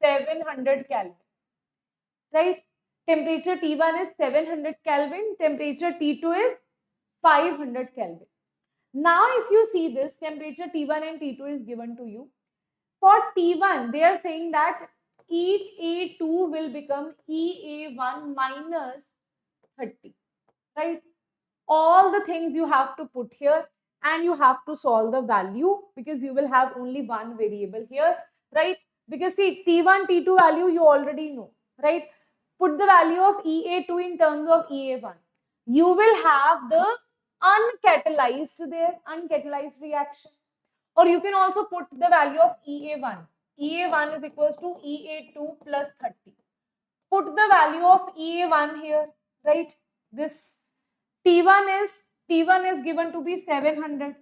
700 Kelvin, right? Temperature T1 is 700 Kelvin, temperature T2 is 500 Kelvin. Now, if you see this, temperature T1 and T2 is given to you. For T1, they are saying that EA2 will become EA1 minus 30, right? All the things you have to put here and you have to solve the value because you will have only one variable here, right? Because see, T1, T2 value you already know, right? Put the value of EA2 in terms of EA1. You will have the uncatalyzed there, uncatalyzed reaction. Or you can also put the value of EA1. EA1 is equals to EA2 plus 30. Put the value of EA1 here, right? This T1 is given to be 700.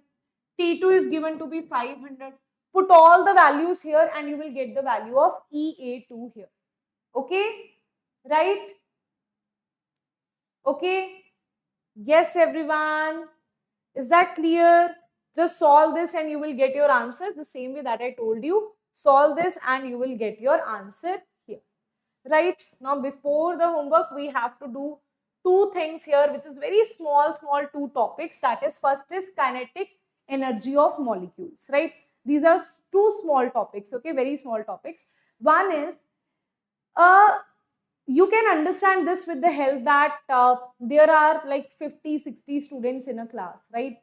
T2 is given to be 500. Put all the values here and you will get the value of EA2 here. Okay? Right? Okay? Yes, everyone. Is that clear? Just solve this and you will get your answer the same way that I told you. Solve this and you will get your answer here. Right? Now, before the homework, we have to do two things here, which is very small two topics. That is, first is kinetic energy of molecules, right? These are two small topics, okay? Very small topics. One is, you can understand this with the help that there are like 50-60 students in a class, right?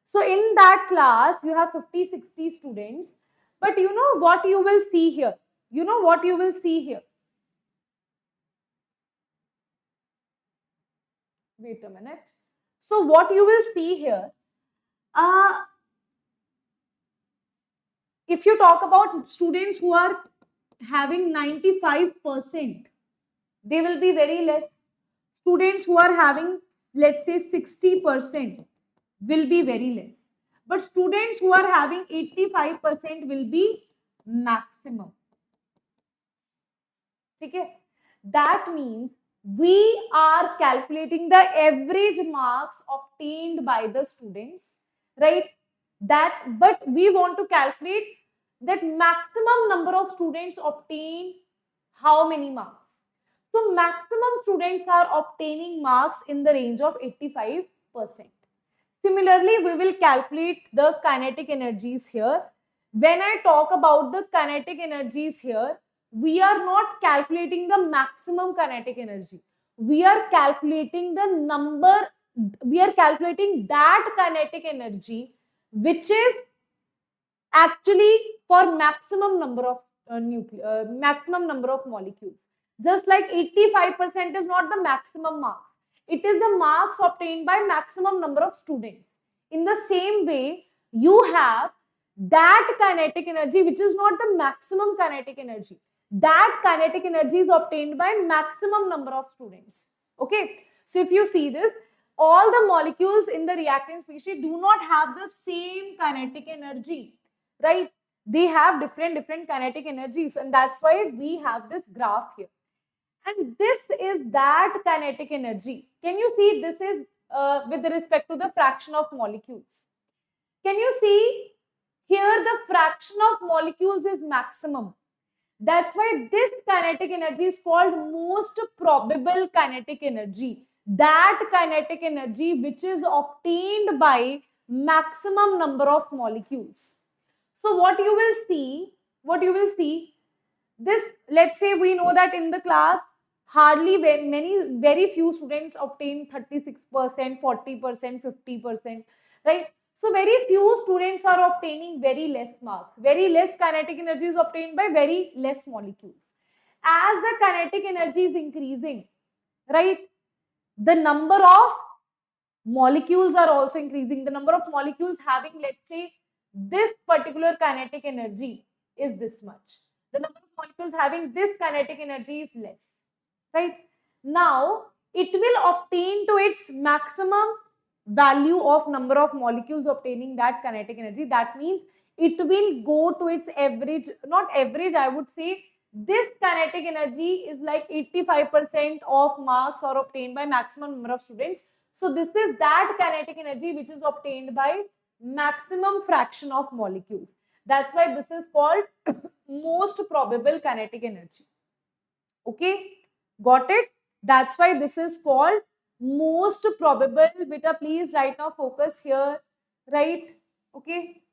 So in that class, you have 50-60 students, but you know what you will see here? You know what you will see here? Wait a minute. So what you will see here, if you talk about students who are having 95%, they will be very less. Students who are having, let's say, 60% will be very less. But students who are having 85% will be maximum. Okay? That means we are calculating the average marks obtained by the students, right? But we want to calculate that maximum number of students obtain how many marks. So maximum students are obtaining marks in the range of 85%. Similarly, we will calculate the kinetic energies here. When I talk about the kinetic energies here, we are not calculating the maximum kinetic energy. We are calculating the number, we are calculating that kinetic energy which is actually for maximum number of molecules. Just like 85% is not the maximum marks. It is the marks obtained by maximum number of students. In the same way, you have that kinetic energy which is not the maximum kinetic energy. That kinetic energy is obtained by maximum number of students. Okay. So if you see this, all the molecules in the reactant species do not have the same kinetic energy, right? They have different kinetic energies, and that's why we have this graph here. And this is that kinetic energy. Can you see this is with respect to the fraction of molecules? Can you see here the fraction of molecules is maximum? That's why this kinetic energy is called most probable kinetic energy. That kinetic energy which is obtained by maximum number of molecules. So what you will see, this, let's say we know that in the class, hardly very few students obtain 36%, 40%, 50%, right? So very few students are obtaining very less marks. Very less kinetic energy is obtained by very less molecules. As the kinetic energy is increasing, right, the number of molecules are also increasing. The number of molecules having, let's say, this particular kinetic energy is this much. The number of molecules having this kinetic energy is less, right? Now, it will obtain to its maximum value of number of molecules obtaining that kinetic energy. That means it will go to its average, not average, I would say, this kinetic energy is like 85% of marks are obtained by maximum number of students. So this is that kinetic energy which is obtained by maximum fraction of molecules. That's why this is called most probable kinetic energy. Okay, got it? That's why this is called most probable. Beta, please right now focus here, right? Okay.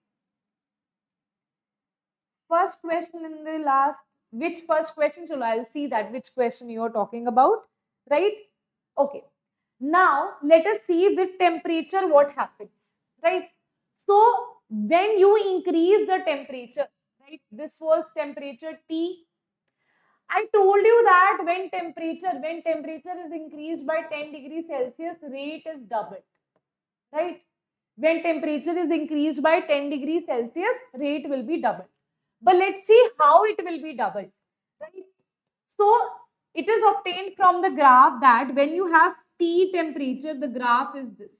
First question in the last, which first question? So I'll see that which question you are talking about, right? Okay. Now let us see with temperature what happens, right? So when you increase the temperature, right? This was temperature T. I told you that when temperature is increased by 10 degrees Celsius, rate is doubled, right? When temperature is increased by 10 degrees Celsius, rate will be doubled. But let's see how it will be doubled, right? So it is obtained from the graph that when you have T temperature, the graph is this.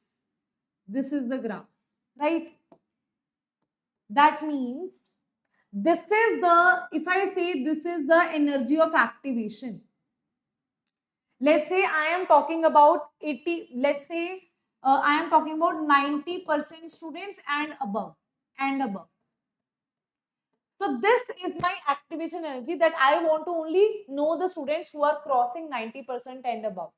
This is the graph, right? That means this is the, if I say this is the energy of activation. Let's say I am talking about 80, let's say I am talking about 90% students and above, So this is my activation energy, that I want to only know the students who are crossing 90% and above.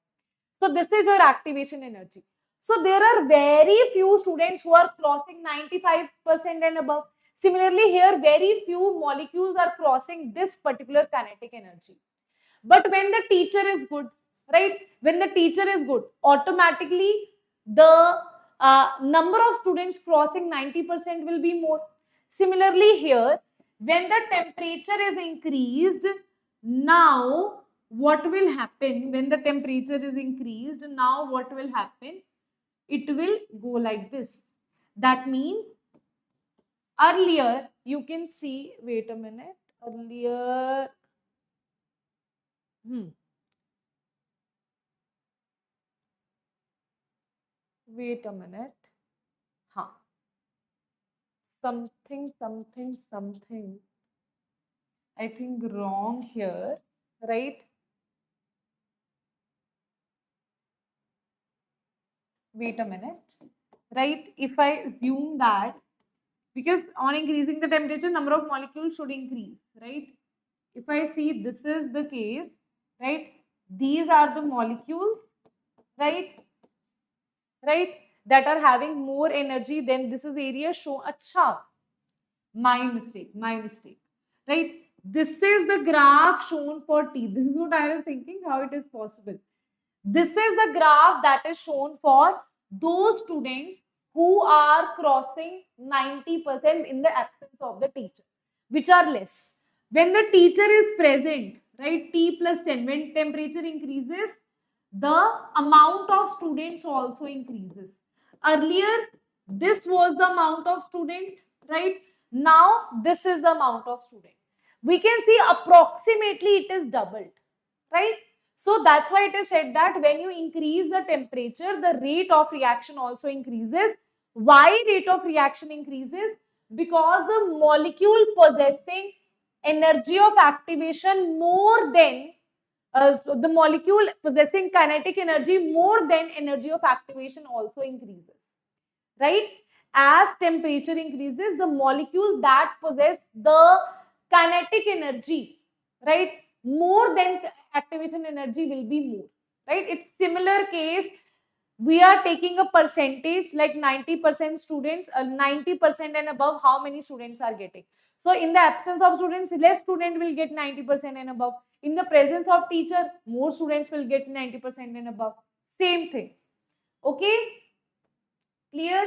So this is your activation energy. So there are very few students who are crossing 95% and above. Similarly, here very few molecules are crossing this particular kinetic energy. But when the teacher is good, right? When the teacher is good, automatically the number of students crossing 90% will be more. Similarly, here, when the temperature is increased, now what will happen? When the temperature is increased, now what will happen? It will go like this. That means earlier you can see, wait a minute, earlier, wait a minute. Huh. Something. I think wrong here, right? Wait a minute, right? If I assume that, because on increasing the temperature, number of molecules should increase, right? If I see this is the case, right? These are the molecules, right? That are having more energy than this is area show. Acha, my mistake, right? This is the graph shown for T. This is what I was thinking, how it is possible. This is the graph that is shown for those students who are crossing 90% in the absence of the teacher, which are less. When the teacher is present, right, T plus 10, when temperature increases, the amount of students also increases. Earlier, this was the amount of student, right? Now, this is the amount of student. We can see approximately it is doubled, right? So that's why it is said that when you increase the temperature, the rate of reaction also increases. Why rate of reaction increases? Because the molecule possessing energy of activation more than the molecule possessing kinetic energy more than energy of activation also increases, right? as temperature increases, the molecules that possess the kinetic energy, right, more than activation energy will be more, right? It's similar case. We are taking a percentage like 90% students, 90% and above, how many students are getting? So in the absence of students, less student will get 90% and above. In the presence of teacher, more students will get 90% and above. Same thing. Okay, clear?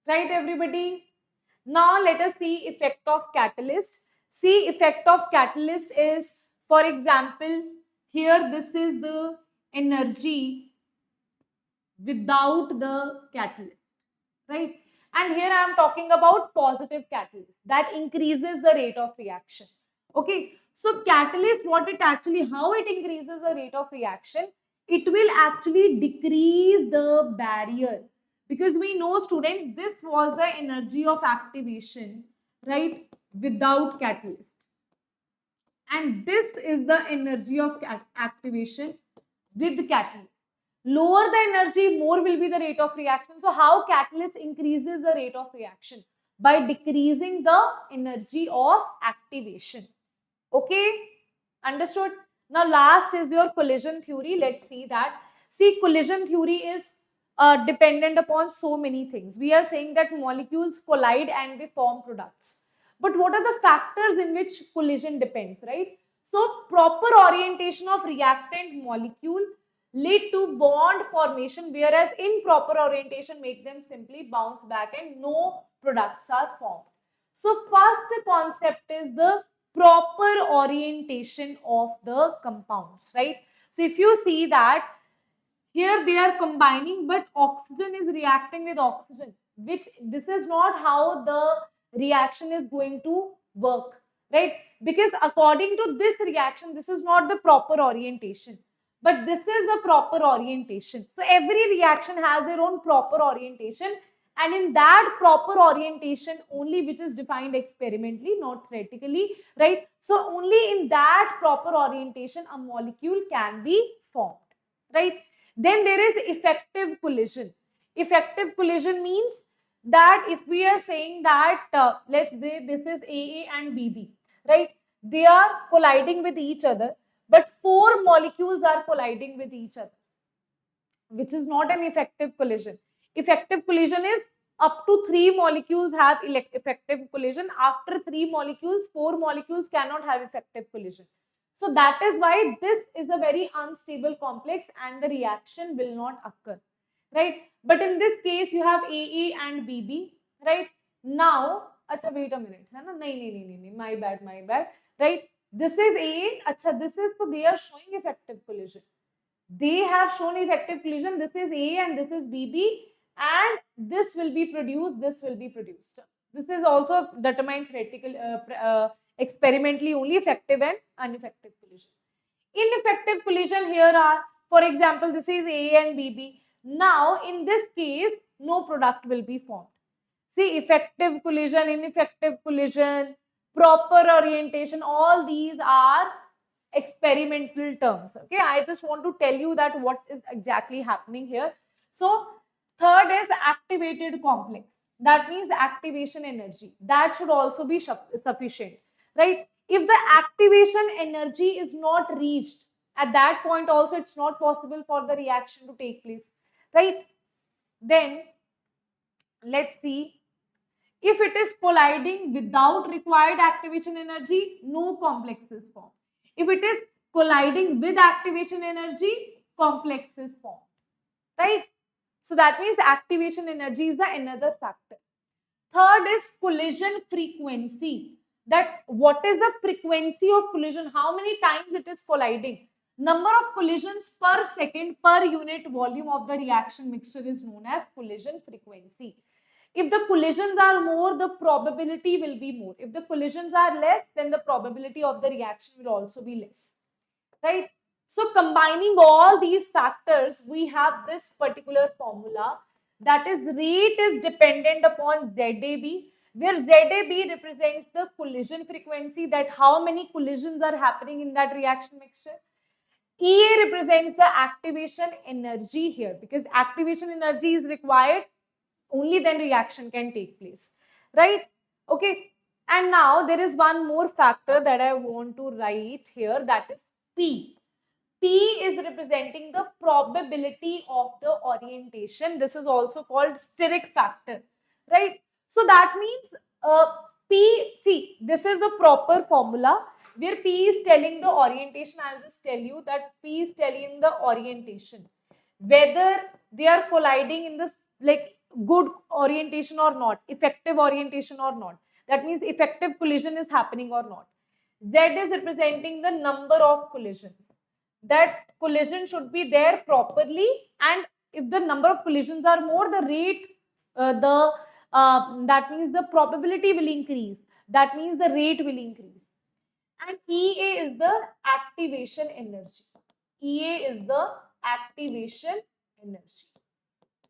Right, everybody? Now let us see effect of catalyst. See, effect of catalyst is, for example, here this is the energy without the catalyst, right? And here I am talking about positive catalyst that increases the rate of reaction. Okay, so catalyst, what it actually, how it increases the rate of reaction, it will actually decrease the barrier, because we know, students, this was the energy of activation, right, without catalyst, and this is the energy of activation with catalyst. Lower the energy, more will be the rate of reaction. So how catalyst increases the rate of reaction? By decreasing the energy of activation. Okay, understood? Now last is your collision theory. Let's see that. See, collision theory is dependent upon so many things. We are saying that molecules collide and they form products. But what are the factors in which collision depends, right? So proper orientation of reactant molecule lead to bond formation, whereas improper orientation make them simply bounce back and no products are formed. So first concept is the proper orientation of the compounds, right? So if you see that here they are combining, but oxygen is reacting with oxygen, which this is not how the reaction is going to work, right? Because according to this reaction, this is not the proper orientation, but this is the proper orientation. So every reaction has their own proper orientation, and in that proper orientation only, which is defined experimentally, not theoretically, right? So only in that proper orientation a molecule can be formed, right? Then there is effective collision. Effective collision means that if we are saying that let's say this is AA and BB, right? They are colliding with each other, but four molecules are colliding with each other, which is not an effective collision. Effective collision is up to three molecules have effective collision. After three molecules, four molecules cannot have effective collision. So that is why this is a very unstable complex and the reaction will not occur, right? But in this case, you have AA and BB, right? Now, acha, wait a minute, hai na? Nahi, my bad, right? This is AA, acha, this is, so they are showing effective collision. They have shown effective collision. This is A and this is BB, and this will be produced, this will be produced. This is also determined theoretical, experimentally only effective and ineffective collision. Ineffective collision here are, for example, this is A and BB. Now, in this case, no product will be formed. See, effective collision, ineffective collision, proper orientation, all these are experimental terms. Okay, I just want to tell you that what is exactly happening here. So third is activated complex. That means activation energy. That should also be sufficient, right? If the activation energy is not reached, at that point also it's not possible for the reaction to take place, right? Then let's see, if it is colliding without required activation energy, no complex is formed. If it is colliding with activation energy, complex is formed, right? So that means activation energy is the another factor. Third is collision frequency. That what is the frequency of collision? How many times it is colliding? Number of collisions per second per unit volume of the reaction mixture is known as collision frequency. If the collisions are more, the probability will be more. If the collisions are less, then the probability of the reaction will also be less, right? So combining all these factors, we have this particular formula, that is rate is dependent upon ZAB, where ZAB represents the collision frequency, that how many collisions are happening in that reaction mixture. EA represents the activation energy here, because activation energy is required Only then reaction can take place, right? Okay. And now there is one more factor that I want to write here, that is P. P is representing the probability of the orientation. This is also called steric factor, right? So that means P, see, this is the proper formula where P is telling the orientation. I'll just tell you that P is telling the orientation, whether they are colliding in this like good orientation or not, effective orientation or not. That means effective collision is happening or not. Z is representing the number of collisions. That collision should be there properly, and if the number of collisions are more, the rate, the that means the probability will increase. That means the rate will increase. And EA is the activation energy. EA is the activation energy.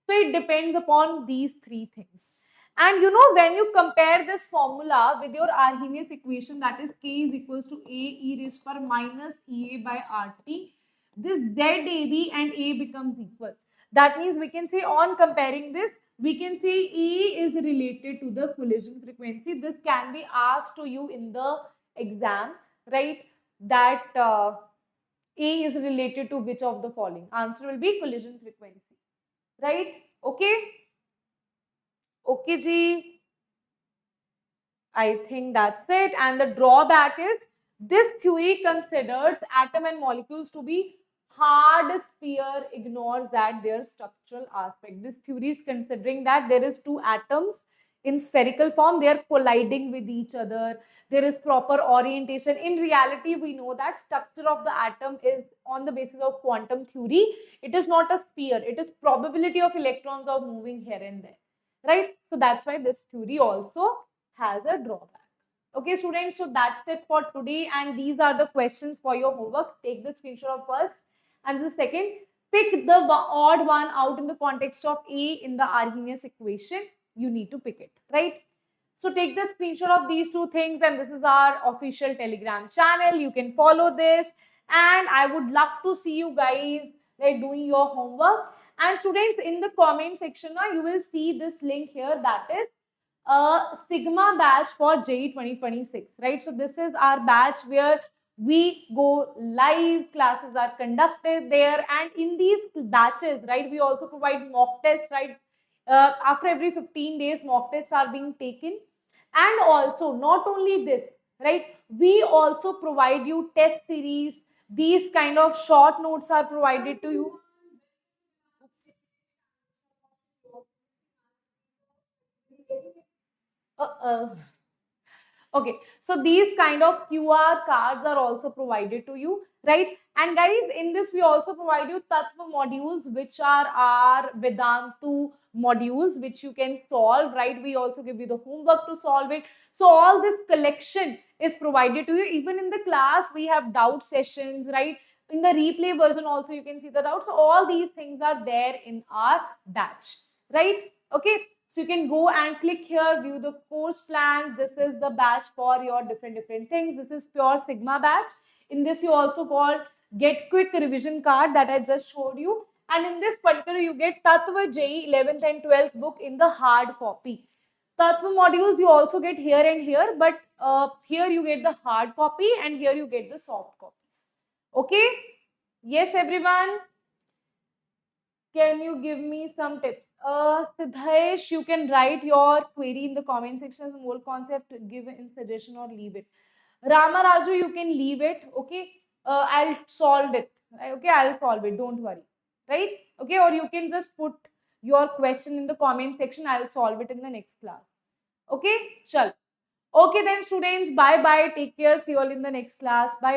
So it depends upon these three things. And you know, when you compare this formula with your Arrhenius equation, that is K is equals to A e raised to minus EA by RT, this ZAB and A becomes equal. That means we can say, on comparing this, we can say E is related to the collision frequency. This can be asked to you in the exam, right? That A is related to which of the following? Answer will be collision frequency, right? Okay. Okay, Ji. I think that's it. And the drawback is, this theory considers atom and molecules to be hard sphere, ignores that their structural aspect. This theory is considering that there is two atoms in spherical form, they are colliding with each other, there is proper orientation. In reality, we know that structure of the atom is on the basis of quantum theory. It is not a sphere, it is probability of electrons of moving here and there, right? So that's why this theory also has a drawback. Okay, students, so that's it for today, and these are the questions for your homework. Take the screenshot of first, and the second, pick the odd one out in the context of A in the Arrhenius equation. You need to pick it, right? So take the screenshot of these two things, and this is our official Telegram channel. You can follow this, and I would love to see you guys like doing your homework. And students, in the comment section now, you will see this link here, that is Sigma batch for JEE 2026, right? So this is our batch where we go live, classes are conducted there, and in these batches, right, we also provide mock tests, right? After every 15 days, mock tests are being taken. And also, not only this, right, we also provide you test series. These kind of short notes are provided to you. Uh, Okay, so these kind of QR cards are also provided to you, right? And guys, in this we also provide you Tattva modules, which are our Vedantu modules, which you can solve, right? We also give you the homework to solve it. So all this collection is provided to you. Even in the class, we have doubt sessions, right? In the replay version also, you can see the doubts. So all these things are there in our batch, right? Okay. So you can go and click here, view the course plans. This is the batch for your different things. This is pure Sigma batch. In this, you also got get quick revision card that I just showed you. And in this particular, you get Tattva JEE 11th and 12th book in the hard copy. Tattva modules you also get here and here, but here you get the hard copy and here you get the soft copies. Okay? Yes, everyone? Can you give me some tips? Siddhesh, you can write your query in the comment section. The whole concept, give in suggestion or leave it. Rama Raju, you can leave it. Okay, I'll solve it. Okay, I'll solve it. Don't worry. Right? Okay, or you can just put your question in the comment section. I'll solve it in the next class. Okay, chal. Okay then, students. Bye bye. Take care. See you all in the next class. Bye.